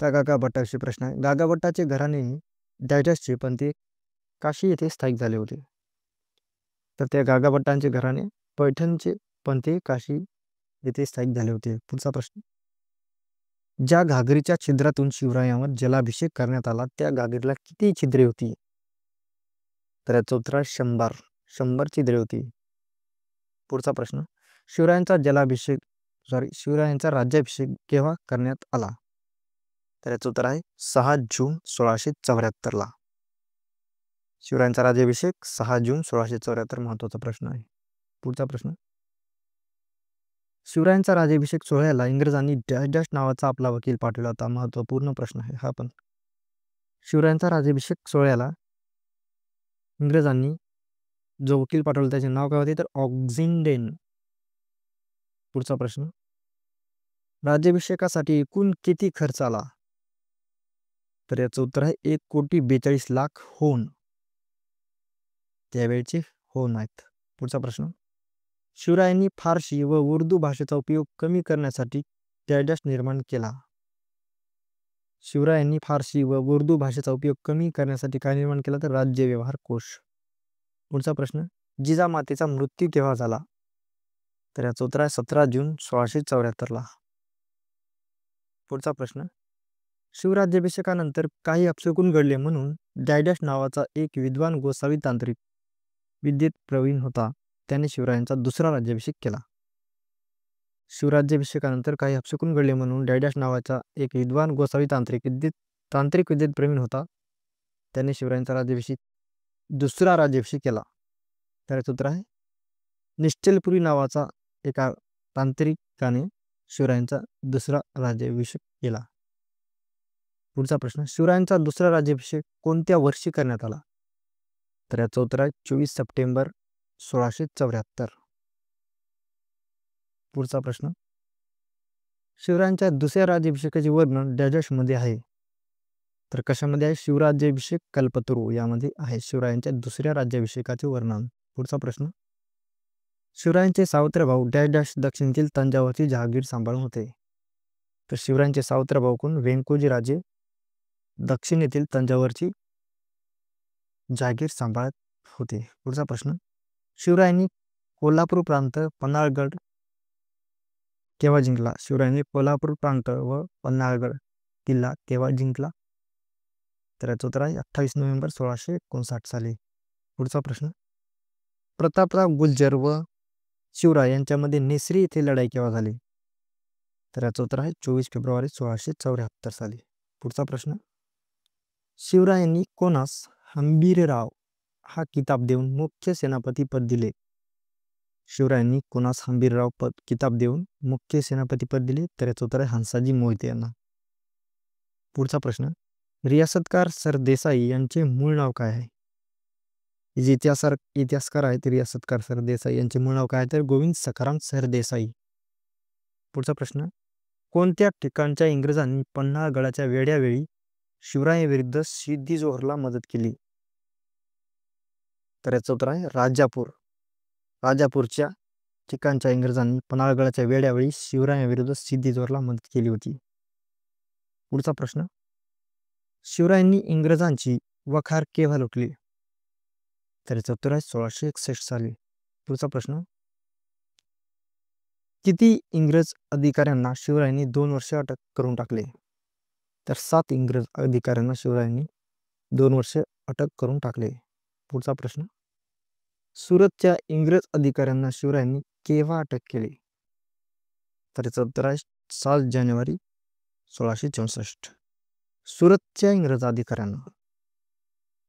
त्या गागाभट्टाविषयी प्रश्न आहे. गागाभट्टाचे घराणे डॅशचे पण ते काशी येथे स्थायिक झाले होते. तर त्या गागाभट्टांचे घराणे पैठणचे पण ते काशी येथे स्थायिक झाले होते. पुढचा प्रश्न. ज्या घागरीच्या छिद्रातून शिवरायांवर जलाभिषेक करण्यात आला त्या घागरीला किती छिद्रे होती? तर याचं उत्तर आहे 100 छिद्रे होती. पुढचा प्रश्न. शिवरायांचा राज्याभिषेक केव्हा करण्यात आला? तर याचं उत्तर आहे 6 जून 1674 ला. शिवरायांचा राज्याभिषेक 6 जून 1674. महत्वाचा प्रश्न आहे. पुढचा प्रश्न. शिवरायांचा राज्याभिषेक सोहळ्याला इंग्रजांनी डॅश नावाचा आपला वकील पाठवला होता? महत्वपूर्ण प्रश्न आहे हा पण. शिवरायांचा राज्याभिषेक सोहळ्याला इंग्रजांनी जो वकील पाठवला त्याचे नाव काय होते? तर ऑक्झिंडेन. पुढचा प्रश्न. राज्याभिषेकासाठी एकूण किती खर्च आला? तर याचं उत्तर आहे 1,42,00,000 होऊन. त्यावेळचे हो नाहीत. पुढचा प्रश्न, शिवरायांनी फारसी व उर्दू भाषेचा उपयोग कमी करण्यासाठी डॅश निर्माण केला. शिवरायांनी फारसी व उर्दू भाषेचा उपयोग कमी करण्यासाठी काय निर्माण केला, तर राज्य व्यवहार कोश. पुढचा प्रश्न, जिजामातेचा मृत्यू केव्हा झाला, तर याचं उत्तर आहे 17 जून 1674 ला. पुढचा प्रश्न, शिवराज्याभिषेकानंतर काही अपशकुन घडले म्हणून डॅश नावाचा एक विद्वान गोसावी तांत्रिक विद्येत प्रवीण होता, त्याने शिवरायांचा दुसरा राज्याभिषेक केला. शिवराज्याभिषेकानंतर काही अपशकुन घडले म्हणून डॅश नावाचा एक विद्वान गोसावी तांत्रिक विद्येत प्रवीण होता, त्याने शिवरायांचा दुसरा राज्याभिषेक केला. त्याचं उत्तर आहे निश्चलपुरी नावाचा एका तांत्रिकाने शिवरायांचा दुसरा राज्याभिषेक केला. पुढचा प्रश्न, शिवरायांचा दुसरा राज्याभिषेक कोणत्या वर्षी करण्यात आला, तर याचं उत्तर आहे 24 सप्टेंबर 1674. पुढचा प्रश्न, शिवरायांच्या दुसऱ्या राज्याभिषेकाचे वर्णन डॅश मध्ये आहे, तर कशामध्ये आहे, शिवराज्याभिषेक कल्पतरू यामध्ये आहे शिवरायांच्या दुसऱ्या राज्याभिषेकाचे वर्णन. पुढचा प्रश्न, शिवरायांचे सावत्र भाऊ डॅश दक्षिणेतील तंजावरची जहागीर सांभाळून होते, तर शिवरायांचे सावत्र भाऊ कोण, वेंकोजी राजे दक्षिणेतील तंजावरची जहागीर सांभाळत होते. पुढचा प्रश्न, शिवरायांनी कोल्हापूर प्रांत पन्हाळगड केव्हा जिंकला, शिवरायांनी कोल्हापूर प्रांत व पन्हाळगड किल्ला केव्हा जिंकला, तर याचं उत्तर आहे 28 नोव्हेंबर 1659 साली. पुढचा प्रश्न, प्रतापराव गुर्जर व शिवराय यांच्यामध्ये नेसरी येथे लढाई केव्हा झाली, तर याचं उत्तर आहे 24 फेब्रुवारी 1674 साली. पुढचा प्रश्न, शिवरायांनी कोणास हंबीरराव हा किताब देऊन मुख्य सेनापती पद दिले, शिवरायांनी कोणास हंबीरराव किताब देऊन मुख्य सेनापती पद दिले, तर याचं उत्तर आहे हंसाजी मोहिते यांना. पुढचा प्रश्न, रियासतकार सरदेसाई यांचे मूळ नाव काय आहे, जे इतिहासकार आहेत रियासतकार सरदेसाई यांचे मूळ नाव काय आहे, तर गोविंद सखाराम सरदेसाई. पुढचा प्रश्न, कोणत्या ठिकाणच्या इंग्रजांनी पन्हाळगडाच्या वेढ्यावेळी शिवरायांविरुद्ध सिद्दी जोहरला मदत केली, तर याचं उत्तर आहे राजापूरच्या ठिकाणच्या इंग्रजांनी पन्हाळगडाच्या वेढ्यावेळी शिवरायांविरुद्ध सिद्दी जोहरला मदत केली होती. पुढचा प्रश्न, शिवरायांनी इंग्रजांची वखार केव्हा लुटली, तर याचं उत्तर आहे 1661 साली. पुढचा प्रश्न, किती इंग्रज अधिकाऱ्यांना शिवरायांनी 2 वर्षे अटक करून टाकले, तर 7 इंग्रज अधिकाऱ्यांना शिवरायांनी 2 वर्षे अटक करून टाकले. पुढचा प्रश्न, सुरतच्या इंग्रज अधिकाऱ्यांना शिवरायांनी केव्हा अटक केली, तर याचं उत्तर आहे 7 जानेवारी 1664. सुरतच्या इंग्रज अधिकाऱ्यांना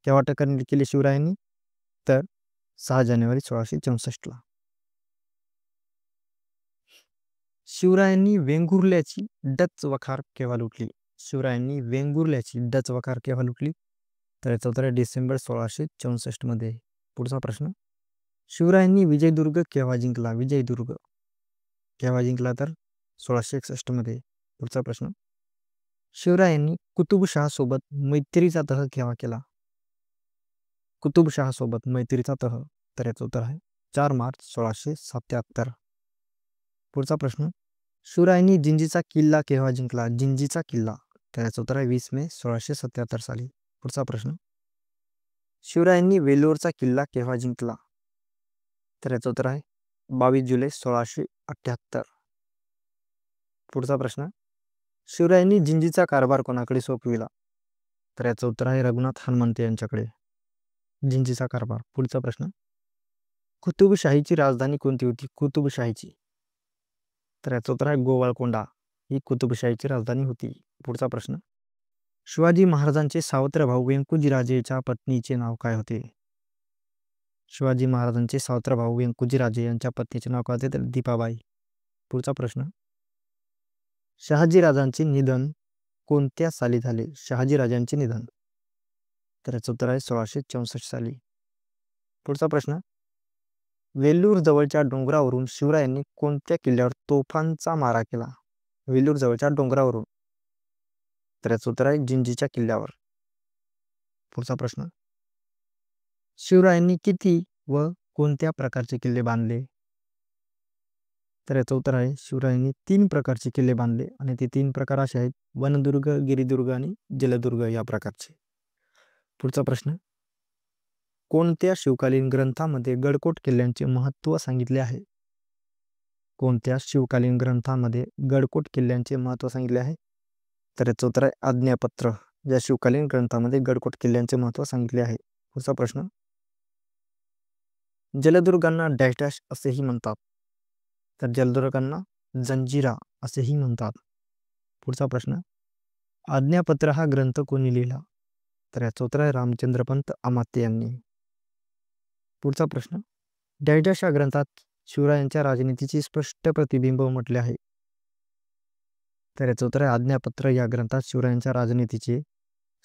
केव्हा अटक केली शिवरायांनी, तर 6 जानेवारी 1664ला. शिवरायांनी वेंगुर्ल्याची डच वखार केव्हा लुटली, शिवरायांनी वेंगुर्ल्याची डच वखार केव्हा लुटली, तर याचं उत्तर आहे डिसेंबर 1664 मध्ये. पुढचा प्रश्न, शिवरायांनी विजयदुर्ग केव्हा जिंकला, विजयदुर्ग केव्हा जिंकला, तर 1661 मध्ये. पुढचा प्रश्न, शिवरायांनी कुतुबशहा सोबत मैत्रीचा तह केव्हा केला, कुतुबशहा सोबत मैत्रीचा तह, तर याचं उत्तर आहे 4 मार्च 1677. पुढचा प्रश्न, शिवरायांनी जिंजीचा किल्ला केव्हा जिंकला, जिंजीचा किल्ला, तर याचं उत्तर आहे 20 मे 1677 साली. पुढचा प्रश्न, शिवरायांनी वेल्लोरचा किल्ला केव्हा जिंकला, तर याचं उत्तर आहे 22 जुलै 1678. पुढचा प्रश्न, शिवरायांनी जिंजीचा कारभार कोणाकडे सोपविला, तर याचं उत्तर आहे रघुनाथ हनुमंते यांच्याकडे जिंजीचा कारभार. पुढचा प्रश्न, कुतुबशाहीची राजधानी कोणती होती, कुतुबशाहीची, तर याचं उत्तर आहे गोवळकोंडा ही कुतुबशाहीची राजधानी होती. पुढचा प्रश्न, शिवाजी महाराजांचे सावत्र भाऊ व्यंकोजीराजेच्या पत्नीचे नाव काय होते, शिवाजी महाराजांचे सावत्र भाऊ व्यंकोजीराजे यांच्या पत्नीचे नाव काय होते, तर दीपाबाई. पुढचा प्रश्न, शहाजीराजांचे निधन कोणत्या साली झाले, शहाजीराजांचे निधन, तर याचं उत्तर आहे 1664 साली. पुढचा प्रश्न, वेल्लूर जवळच्या डोंगरावरून शिवरायांनी कोणत्या किल्ल्यावर तोफांचा मारा केला, वेल्लूर जवळच्या डोंगरावरून, तर याचं उत्तर आहे जिंजीच्या किल्ल्यावर. पुढचा प्रश्न, शिवरायांनी किती व कोणत्या प्रकारचे किल्ले बांधले? तर याचं उत्तर आहे शिवरायांनी 3 प्रकारचे किल्ले बांधले आणि ते 3 प्रकार असे आहेत: वनदुर्ग, गिरिदुर्ग आणि जलदुर्ग या प्रकारचे. पुढचा प्रश्न, कोणत्या शिवकालीन ग्रंथामध्ये गडकोट किल्ल्यांचे महत्त्व सांगितले आहे? कोणत्या शिवकालीन ग्रंथामध्ये गडकोट किल्ल्यांचे महत्त्व सांगितले आहे? तर याचं उत्तर आहे आज्ञापत्र. या शिवकालीन ग्रंथामध्ये गडकोट किल्ल्यांचे महत्त्व सांगितले आहे. पुढचा प्रश्न, जलदुर्गांना डॅश डॅश असेही म्हणतात. तर जलदुर्गांना जंजिरा असेही म्हणतात. पुढचा प्रश्न, आज्ञापत्र हा ग्रंथ कोणी लिहिला? तर याचं उत्तर आहे रामचंद्रपंत अमात्य यांनी. पुढचा प्रश्न, डॅश डॅश या ग्रंथात शिवरायांच्या राजनीतीचे स्पष्ट प्रतिबिंब म्हटले आहे. तर याचं उत्तर आहे आज्ञापत्र या ग्रंथात शिवरायांच्या राजनीतीचे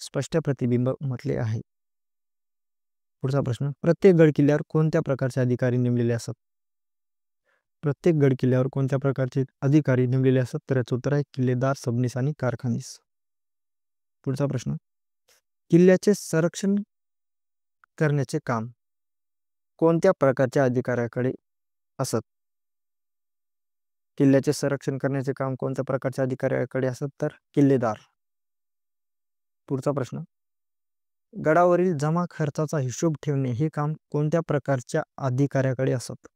स्पष्ट प्रतिबिंब म्हटले आहे. पुढचा प्रश्न, प्रत्येक गड किल्ल्यावर कोणत्या प्रकारचे अधिकारी नेमलेले असतात? प्रत्येक गड किल्ल्यावर कोणत्या प्रकारचे अधिकारी नेमलेले असतात? तर याचं उत्तर आहे किल्लेदार, सबनीस आणि कारखानीस. पुढचा प्रश्न, किल्ल्याचे संरक्षण करण्याचे काम कोणत्या प्रकारच्या अधिकाऱ्याकडे असत? किल्ल्याचे संरक्षण करण्याचे काम कोणत्या प्रकारच्या अधिकाऱ्याकडे असत? तर किल्लेदार. पुढचा प्रश्न, गडावरील जमा खर्चाचा हिशोब ठेवणे हे काम कोणत्या प्रकारच्या अधिकाऱ्याकडे असत?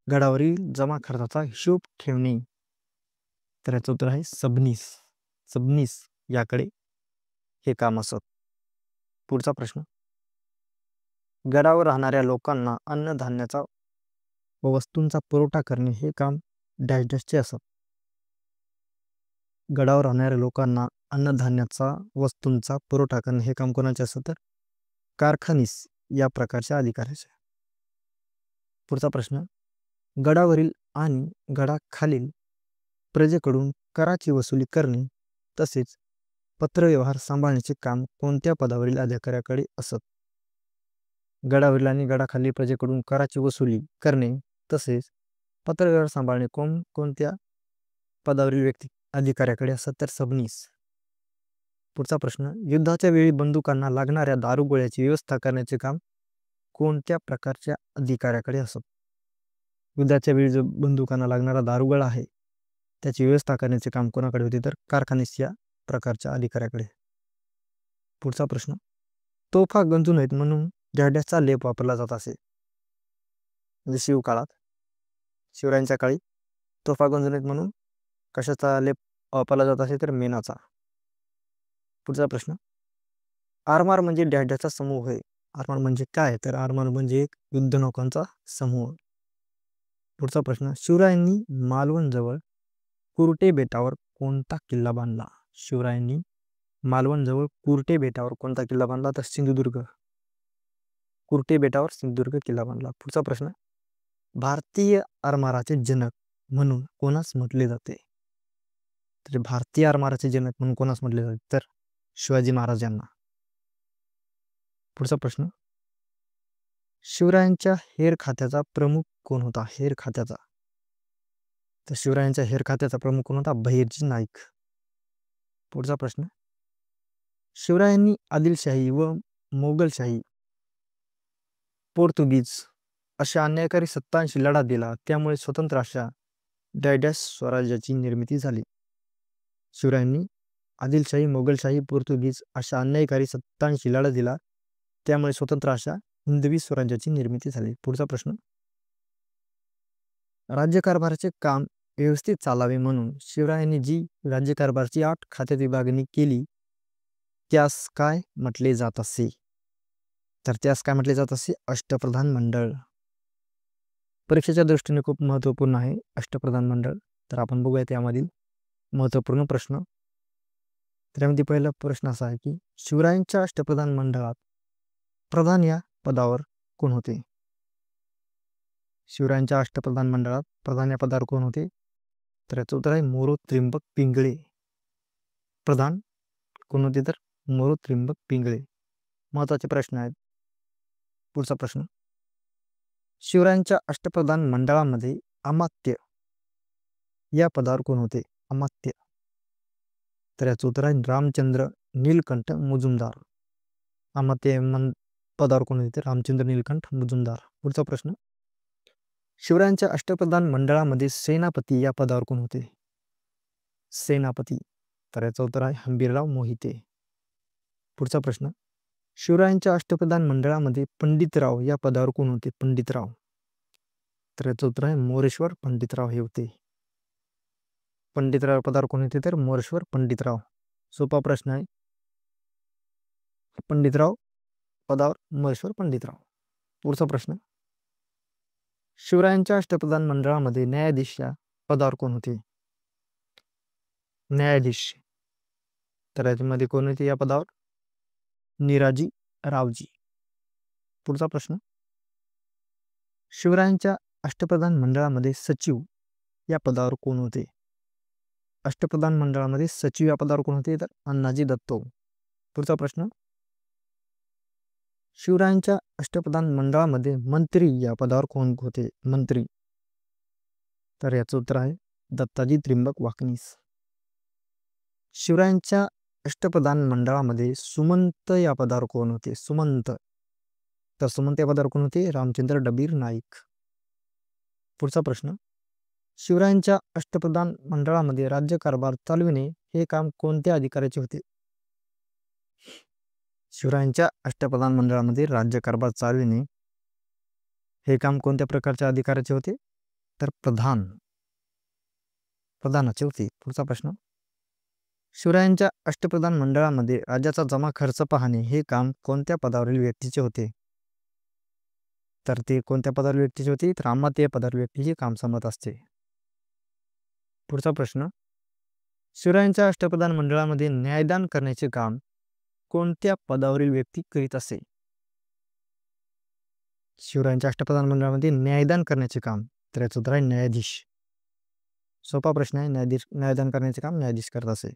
गडावरील जमा खर्चाचा हिशोब ठेवणे, तर याचं उत्तर आहे सबनीस. सबनीस याकडे हे काम असत. पुढचा प्रश्न, गडावर राहणाऱ्या लोकांना अन्नधान्याचा व वस्तूंचा पुरवठा करणे हे काम डॅश डॅशचे असत. गडावर राहणाऱ्या लोकांना अन्नधान्याचा, वस्तूंचा पुरवठा करणे हे काम कोणाचे असतं? तर कारखानीस या प्रकारच्या अधिकाऱ्याचे. पुढचा प्रश्न, गडावरील आणि गडाखालील प्रजेकडून कराची वसुली करणे तसेच पत्रव्यवहार सांभाळण्याचे काम कोणत्या पदावरील अधिकाऱ्याकडे असत? गडावरील आणि गडाखालील प्रजेकडून कराची वसुली करणे तसेच पत्रव्यवहार सांभाळणे कोणत्या पदावरील व्यक्ती अधिकाऱ्याकडे असत? तर सबनीस. पुढचा प्रश्न, युद्धाच्या वेळी बंदुकांना लागणाऱ्या दारुगोळ्याची व्यवस्था करण्याचे काम कोणत्या प्रकारच्या अधिकाऱ्याकडे असत? युद्धाच्या वेळी जो बंदुकांना लागणारा दारुगोळा आहे त्याची व्यवस्था करण्याचे काम कोणाकडे होते? तर कारखानीस या प्रकारच्या अधिकाऱ्याकडे. पुढचा प्रश्न, तोफा गंजू नयेत म्हणून डॅशचा लेप वापरला जात असे. म्हणजे शिवकाळात, शिवरायांच्या काळी तोफा गंजू नयेत म्हणून कशाचा लेप वापरला जात असे? तर मेणाचा. पुढचा प्रश्न, आरमार म्हणजे डॅशचा समूह आहे. आरमार म्हणजे काय? तर आरमार म्हणजे एक युद्धनौकांचा समूह. पुढचा प्रश्न, शिवरायांनी मालवण जवळ कुर्टे बेटावर कोणता किल्ला बांधला? शिवरायांनी मालवण जवळ कुर्टे बेटावर कोणता किल्ला बांधला? तर सिंधुदुर्ग. कुर्टे बेटावर सिंधुदुर्ग किल्ला बांधला. पुढचा प्रश्न, भारतीय आरमाराचे जनक म्हणून कोणास म्हटले जाते? तर भारतीय आरमाराचे जनक म्हणून कोणास म्हटले जाते? तर शिवाजी महाराज यांना. पुढचा प्रश्न, शिवरायांच्या हेर खात्याचा प्रमुख कोण होता? हेर खात्याचा, तर शिवरायांच्या हेर खात्याचा प्रमुख कोण होता? बहिर्जी नाईक. पुढचा प्रश्न, शिवरायांनी आदिलशाही व मोगलशाही, पोर्तुगीज अशा अन्यायकारी सत्तांशी लढा दिला, त्यामुळे स्वतंत्र अशा डॅश स्वराज्याची निर्मिती झाली. शिवरायांनी आदिलशाही, मोगलशाही, पोर्तुगीज अशा अन्यायकारी सत्तांशी लढा दिला, त्यामुळे स्वतंत्र अशा हिंदवी स्वराज्याची निर्मिती झाली. पुढचा प्रश्न, राज्यकारभाराचे काम व्यवस्थित चालावे म्हणून शिवरायांनी जी राज्यकारभाराची 8 खात्यात विभागणी केली त्यास काय म्हटले जात असे? तर त्यास काय म्हटले जात असे? अष्टप्रधान मंडळ. परीक्षेच्या दृष्टीने खूप महत्त्वपूर्ण आहे अष्टप्रधान मंडळ. तर आपण बघूया त्यामधील महत्त्वपूर्ण प्रश्न. त्यामध्ये पहिला प्रश्न असा आहे की शिवरायांच्या अष्टप्रधान मंडळात प्रधान या पदावर कोण होते? शिवरायांच्या अष्टप्रधान मंडळात प्रधान या पदावर कोण होते? तर याचं उत्तर आहे मोरो त्र्यंबक पिंगळे. प्रधान कोण होते? तर मोरो त्र्यंबक पिंगळे. महत्त्वाचे प्रश्न आहेत. पुढचा प्रश्न, शिवरायांच्या अष्टप्रधान मंडळामध्ये अमात्य या पदावर कोण होते? अमात्य, तर याचं उत्तर आहे रामचंद्र नीलकंठ मुजुमदार. अमात्य पदावर कोण होते? रामचंद्र नीलकंठ मुजुमदार. पुढचा प्रश्न, शिवरायांच्या अष्टप्रधान मंडळामध्ये सेनापती या पदावर कोण होते? सेनापती. तर याचं उत्तर आहे हंबीरराव मोहिते. पुढचा प्रश्न, शिवरायांच्या अष्टप्रधान मंडळामध्ये पंडितराव या पदावर कोण होते? पंडितराव. तर याचं उत्तर आहे मोरेश्वर पंडितराव हे होते. पंडितराव पदावर कोण होते? तर मोरेश्वर पंडितराव. सोपा प्रश्न आहे. पंडितराव पदावर मोरेश्वर पंडितराव. पुढचा प्रश्न, शिवरायांच्या अष्टप्रधान मंडळामध्ये न्यायाधीश या पदावर कोण होते? न्यायाधीश. तर याच्यामध्ये कोण होते या पदावर? निराजी रावजी. पुढचा प्रश्न, शिवरायांच्या अष्टप्रधान मंडळामध्ये सचिव या पदावर कोण होते? अष्टप्रधान मंडळामध्ये सचिव या पदावर कोण होते? तर अण्णाजी दत्तो. पुढचा प्रश्न, शिवरायांच्या अष्टप्रधान मंडळामध्ये मंत्री या पदावर कोण होते? मंत्री. तर याचं उत्तर आहे दत्ताजी त्रिंबक वाकनीस. शिवरायांच्या अष्टप्रधान मंडळामध्ये सुमंत या पदावर कोण होते? सुमंत. तर सुमंत या पदावर कोण होते? रामचंद्र डबीर नाईक. पुढचा प्रश्न, शिवरायांच्या अष्टप्रधान मंडळामध्ये राज्यकारभार चालविणे हे काम कोणत्या अधिकाऱ्याचे होते? शिवरायांच्या अष्टप्रधान मंडळामध्ये राज्यकारभार चालविणे हे काम कोणत्या प्रकारच्या अधिकाऱ्याचे होते? तर प्रधानाचे होते. पुढचा प्रश्न, शिवरायांच्या अष्टप्रधान मंडळामध्ये राज्याचा जमा खर्च पाहणे हे काम कोणत्या पदावरील व्यक्तीचे होते? तर ते कोणत्या पदावरील व्यक्तीचे होते? तर अमात्य पदावरील व्यक्तीचे काम संमत असते. पुढचा प्रश्न, शिवरायांच्या अष्टप्रधान मंडळामध्ये न्यायदान करण्याचे काम कोणत्या पदावरील व्यक्ती करीत असे? शिवरायांच्या अष्टप्रधान मंडळामध्ये न्यायदान करण्याचे काम, तर याचं उत्तर आहे न्यायाधीश. सोपा प्रश्न आहे. न्यायदान करण्याचे काम न्यायाधीश करत असे.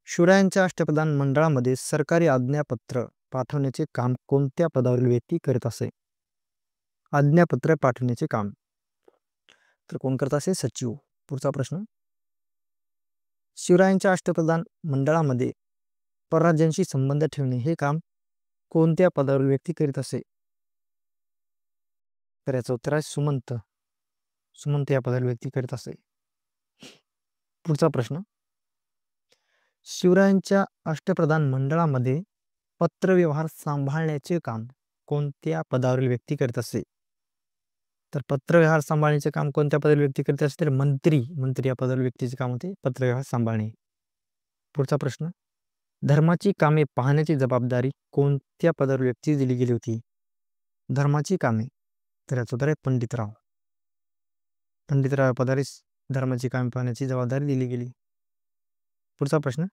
शिवरायांच्या अष्टप्रधान मंडळामध्ये सरकारी आज्ञापत्र पाठवण्याचे काम कोणत्या पदावरील व्यक्ती करीत असे? आज्ञापत्र पाठवण्याचे काम तर कोण करत असे? सचिव. पुढचा प्रश्न, शिवरायांच्या अष्टप्रधान मंडळामध्ये परराज्यांशी संबंध ठेवणे हे काम कोणत्या पदावरील व्यक्ती करीत असे? तर याचं उत्तर आहे सुमंत. सुमंत या पदावरील व्यक्ती करीत असे. पुढचा प्रश्न, शिवरायांच्या अष्टप्रधान मंडळामध्ये पत्रव्यवहार सांभाळण्याचे काम कोणत्या पदावरील व्यक्ती करीत असे? तर पत्रव्यवहार सांभाळण्याचे काम कोणत्या पदावरील व्यक्ती करीत असे? तर मंत्री या पदावरील व्यक्तीचे काम होते पत्रव्यवहार सांभाळणे. पुढचा प्रश्न, धर्माची कामे पाहण्याची जबाबदारी कोणत्या पदावरील व्यक्ती दिली गेली होती? धर्माची कामे, तर याचं उत्तर आहे पंडितराव. पंडितराव पदावरीस धर्माची कामे पाहण्याची जबाबदारी दिली गेली. पुढचा प्रश्न,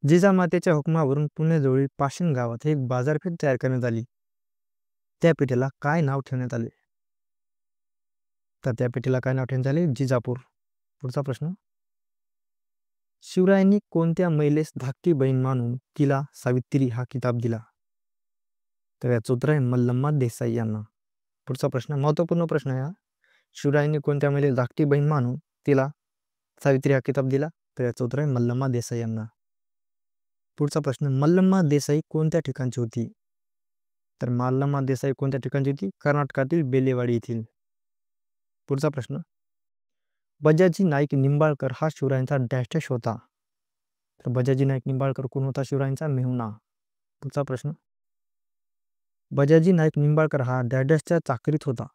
जिजामातेच्या हुकमावरून पुण्याजवळील पाषाण गावात एक बाजारपेठ तयार करण्यात आली. त्या पेठेला काय नाव ठेवण्यात आले? तर त्या पेठेला काय नाव ठेवण्यात आले? जिजापूर. पुढचा प्रश्न, शिवरायांनी कोणत्या महिलेस धाकटी बहीण मानून तिला सावित्री हा किताब दिला? तर याचं उत्तर आहे मल्लम्मा देसाई यांना. पुढचा प्रश्न महत्वपूर्ण प्रश्न आहे हा. शिवरायांनी कोणत्या महिलेस धाकटी बहीण मानून तिला सावित्री हा किताब दिला? तर याचं उत्तर आहे मल्लम्मा देसाई यांना. पुढचा प्रश्न, मल्लम्मा देसाई कोणत्या ठिकाणची होती? तर मल्लम्मा देसाई कोणत्या ठिकाणची होती? कर्नाटकातील बेलेवाडी येथील. पुढचा प्रश्न, बजाजी नाईक निंबाळकर हा शिवरायांचा डॅश होता? तर बजाजी नाईक निंबाळकर कोण होता? शिवरायांचा मेहुणा. पुढचा प्रश्न, बजाजी नाईक निंबाळकर हा डॅशच्या चाकरीत होता?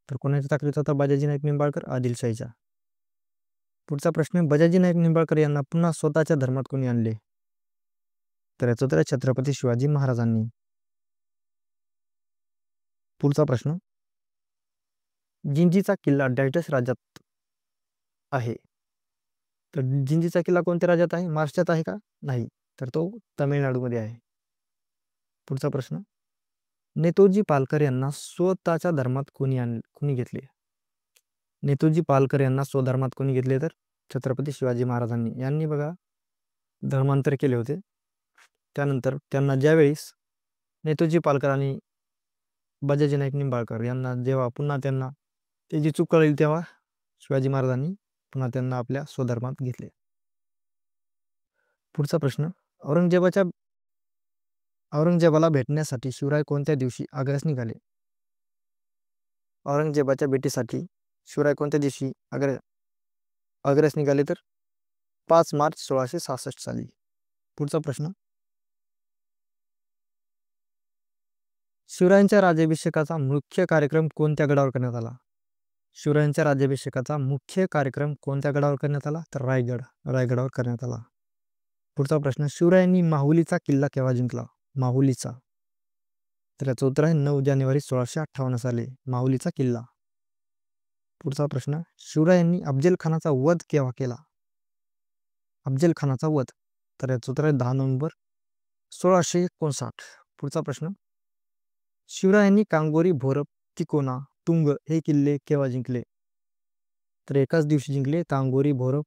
तर कोणाच्या चाकरीत होता बजाजी नाईक निंबाळकर? आदिलशाहीच्या. पुढचा प्रश्न, बजाजी नाईक निंबाळकर यांना पुन्हा स्वतःच्या धर्मात कोणी आणले? तर याचं उत्तर छत्रपती शिवाजी महाराजांनी. पुढचा प्रश्न, जिंजीचा किल्ला डॅश राज्यात आहे? तर जिंजीचा किल्ला कोणत्या राज्यात आहे? महाराष्ट्रात आहे का? नाही, तर तो तमिळनाडूमध्ये आहे. पुढचा प्रश्न, नेताजी पालकर यांना स्वतःच्या धर्मात कोणी घेतले? नेताजी पालकर यांना स्वधर्मात कोणी घेतले? तर छत्रपती शिवाजी महाराजांनी. यांनी बघा धर्मांतर केले होते. त्यानंतर त्यांना ज्यावेळेस नेताजी पालकर आणि बजाजी नाईक निंबाळकर यांना जेव्हा पुन्हा त्यांना त्याची चूक कळली तेव्हा शिवाजी महाराजांनी पुन्हा त्यांना आपल्या स्वधर्मात घेतले. पुढचा प्रश्न, औरंगजेबाला भेटण्यासाठी शिवराय कोणत्या दिवशी आग्र्यास निघाले? औरंगजेबाच्या भेटीसाठी शिवराय कोणत्या दिवशी आग्र्यास निघाले? तर 5 मार्च 1666 साली. पुढचा प्रश्न, शिवरायांच्या राज्याभिषेकाचा मुख्य कार्यक्रम कोणत्या गडावर करण्यात आला? शिवरायांच्या राज्याभिषेकाचा मुख्य कार्यक्रम कोणत्या गडावर करण्यात आला? तर रायगडावर करण्यात आला. पुढचा प्रश्न, शिवरायांनी माहुलीचा किल्ला केव्हा जिंकला? माहुलीचा, तर याचं उत्तर आहे 9 जानेवारी 1658 साली माहुलीचा किल्ला. पुढचा प्रश्न, शिवरायांनी अफजल खानाचा वध केव्हा केला? अफजल खानाचा वध, तर याचं उत्तर आहे 10 नोव्हेंबर 1659. पुढचा प्रश्न, शिवरायांनी कांगोरी, भोरप, तिकोना, तुंग हे किल्ले केव्हा जिंकले? तर एकाच दिवशी जिंकले, कांगोरी, भोरप,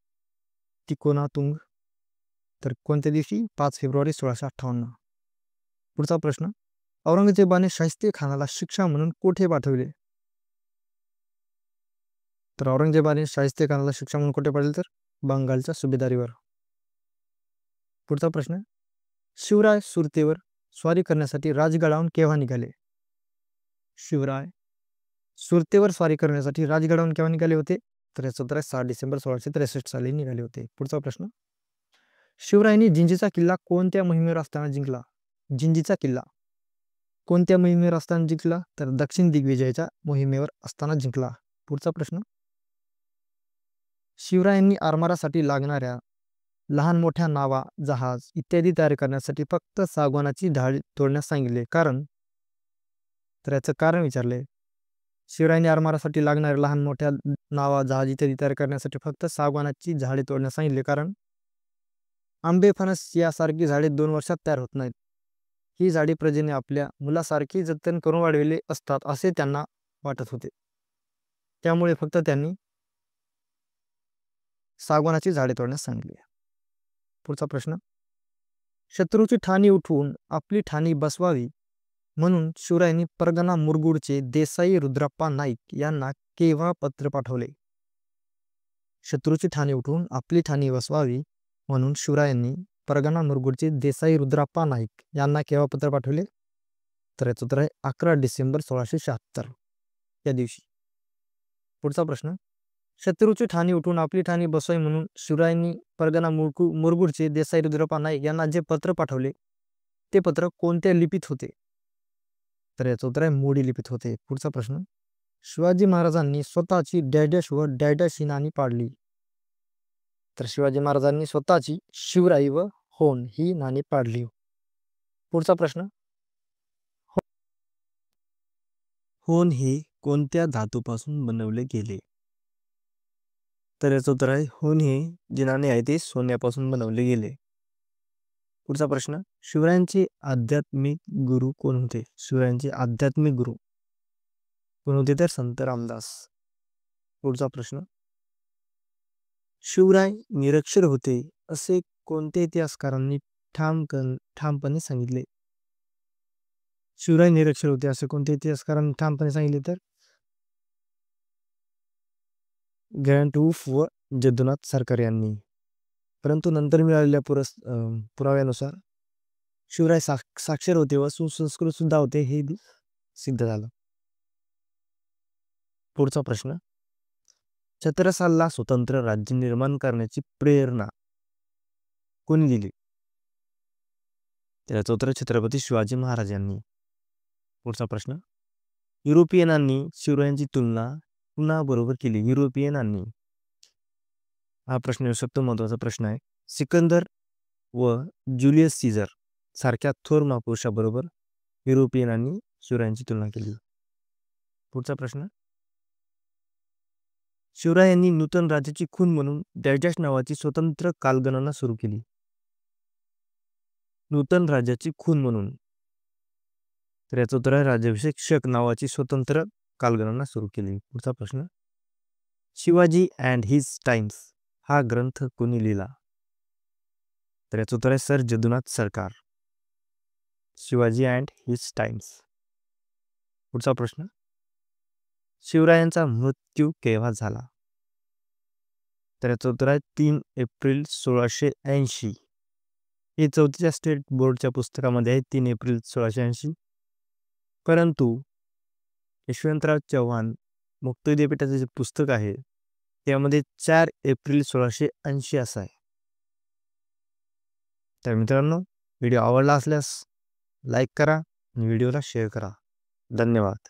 तिकोना, तुंग. तर कोणत्या दिवशी? 5 फेब्रुवारी 1658. पुढचा प्रश्न, औरंगजेबाने शाहिस्ते खानाला शिक्षा म्हणून कोठे पाठवले? तर औरंगजेबाने शाहिस्ते खानाला शिक्षा म्हणून कोठे पाठवले? तर बंगालच्या सुभेदारीवर. पुढचा प्रश्न, शिवराय सुरतेवर स्वारी करण्यासाठी राजगडाहून केव्हा निघाले? शिवराय सुरतेवर स्वारी करण्यासाठी राजगडाहून केव्हा निघाले होते? तर याचं उत्तर आहे 7 डिसेंबर 1663 साली निघाले होते. पुढचा प्रश्न, शिवरायांनी जिंजीचा किल्ला कोणत्या मोहिमेवर असताना जिंकला? जिंजीचा किल्ला कोणत्या मोहिमेवर असताना जिंकला? तर दक्षिण दिग्विजयाच्या मोहिमेवर असताना जिंकला. पुढचा प्रश्न, शिवरायांनी आरमारासाठी लागणाऱ्या लहान मोठ्या नावा, जहाज इत्यादी तयार करण्यासाठी फक्त सागवानाची ढाळी तोडण्यास सांगितले, कारण? तर याचं कारण विचारले. शिवरायांनी आरमारासाठी लागणाऱ्या लहान मोठ्या नावा, जहाज इत्यादी तयार करण्यासाठी फक्त सागवानाची झाडे तोडण्यास सांगितले, कारण आंबे, फणस यासारखी झाडे 2 वर्षात तयार होत नाहीत. ही झाडे प्रजेने आपल्या मुलासारखी जतन करून वाढविले असतात असे त्यांना वाटत होते. त्यामुळे फक्त त्यांनी सागवानाची झाडे तोडण्यास सांगितले. पुढचा प्रश्न, शत्रूची ठाणी उठवून आपली ठाणी बसवावी म्हणून शिवरायांनी परगणा मुरगुडचे देसाई रुद्रप्पा नाईक यांना केव्हा पत्र पाठवले? शत्रूची ठाणी उठवून आपली ठाणी बसवावी म्हणून शिवरायांनी परगणा मुरगुडचे देसाई रुद्रप्पा नाईक यांना केव्हा पत्र पाठवले? तर याचं उत्तर आहे 11 डिसेंबर 1676 या दिवशी. पुढचा प्रश्न, शत्रूची ठाणी उठून आपली ठाणी बसवावी म्हणून शिवरायांनी परगणा मुरगुडचे देसाई रुद्रप्पा नाईक यांना जे पत्र पाठवले ते पत्र कोणत्या लिपीत होते? तर याचं उत्तर आहे मोडी लिपीत होते. पुढचा प्रश्न, शिवाजी महाराजांनी स्वतःची डॅडॅश व डॅडॅश ही नाणी पाडली? तर शिवाजी महाराजांनी स्वतःची शिवराई व होन ही नाणी पाडली. पुढचा प्रश्न, होन हे कोणत्या धातूपासून बनवले गेले? तर याचं उत्तर आहे होन हे जे नाणे आहे ते सोन्यापासून बनवले गेले. पुढचा प्रश्न, शिवरायांचे आध्यात्मिक गुरु कोण होते? शिवरायांचे आध्यात्मिक गुरु कोण होते? तर संत रामदास. पुढचा प्रश्न, शिवराय निरक्षर होते असे कोणत्या इतिहासकारांनी ठामपणे सांगितले? शिवराय निरक्षर होते असे कोणत्या इतिहासकारांनी ठामपणे सांगितले? तर ग्रँट वूफ व जदुनाथ सरकार यांनी. परंतु नंतर मिळालेल्या पुराव्यानुसार शिवराय साक्षर होते व सुसंस्कृत सुद्धा होते हे सिद्ध झालं. पुढचा प्रश्न, छत्रसालला स्वतंत्र राज्य निर्माण करण्याची प्रेरणा कोणी दिली? त्याचं उत्तर छत्रपती शिवाजी महाराज यांनी. पुढचा प्रश्न, युरोपियनांनी शिवरायांची तुलना कुणाबरोबर केली? युरोपियनांनी. हा प्रश्न येऊ शकतो, महत्वाचा प्रश्न आहे. सिकंदर व जुलियस सीझर सारख्या थोर महापुरुषाबरोबर युरोपियनांनी शिवरायांची तुलना केली. पुढचा प्रश्न, शिवरायांनी नूतन राज्याची खून म्हणून डॅडॅश नावाची स्वतंत्र कालगणना सुरू केली? नूतन राज्याची खून म्हणून. तर याचं उत्तर आहे राज्याभिषेक शक नावाची स्वतंत्र कालगणना सुरू केली. पुढचा प्रश्न, शिवाजी अँड हिज टाइम्स हा ग्रंथ कोणी लिहिला? तर याचं उत्तर आहे सर जदुनाथ सरकार. Shivaji and his times. पुढचा प्रश्न, शिवरायांचा मृत्यू केव्हा झाला? तर याचं उत्तर आहे 3 एप्रिल 1680 हे 4थीच्या स्टेट बोर्डच्या पुस्तकामध्ये आहे 3 एप्रिल 1680. परंतु यशवंतराव चव्हाण मुक्त विद्यापीठाचे जे पुस्तक आहे त्यामध्ये 4 एप्रिल 1680 असं आहे. तर मित्रांनो, व्हिडिओ आवडला असल्यास लाईक करा आणि व्हिडिओला शेअर करा. धन्यवाद.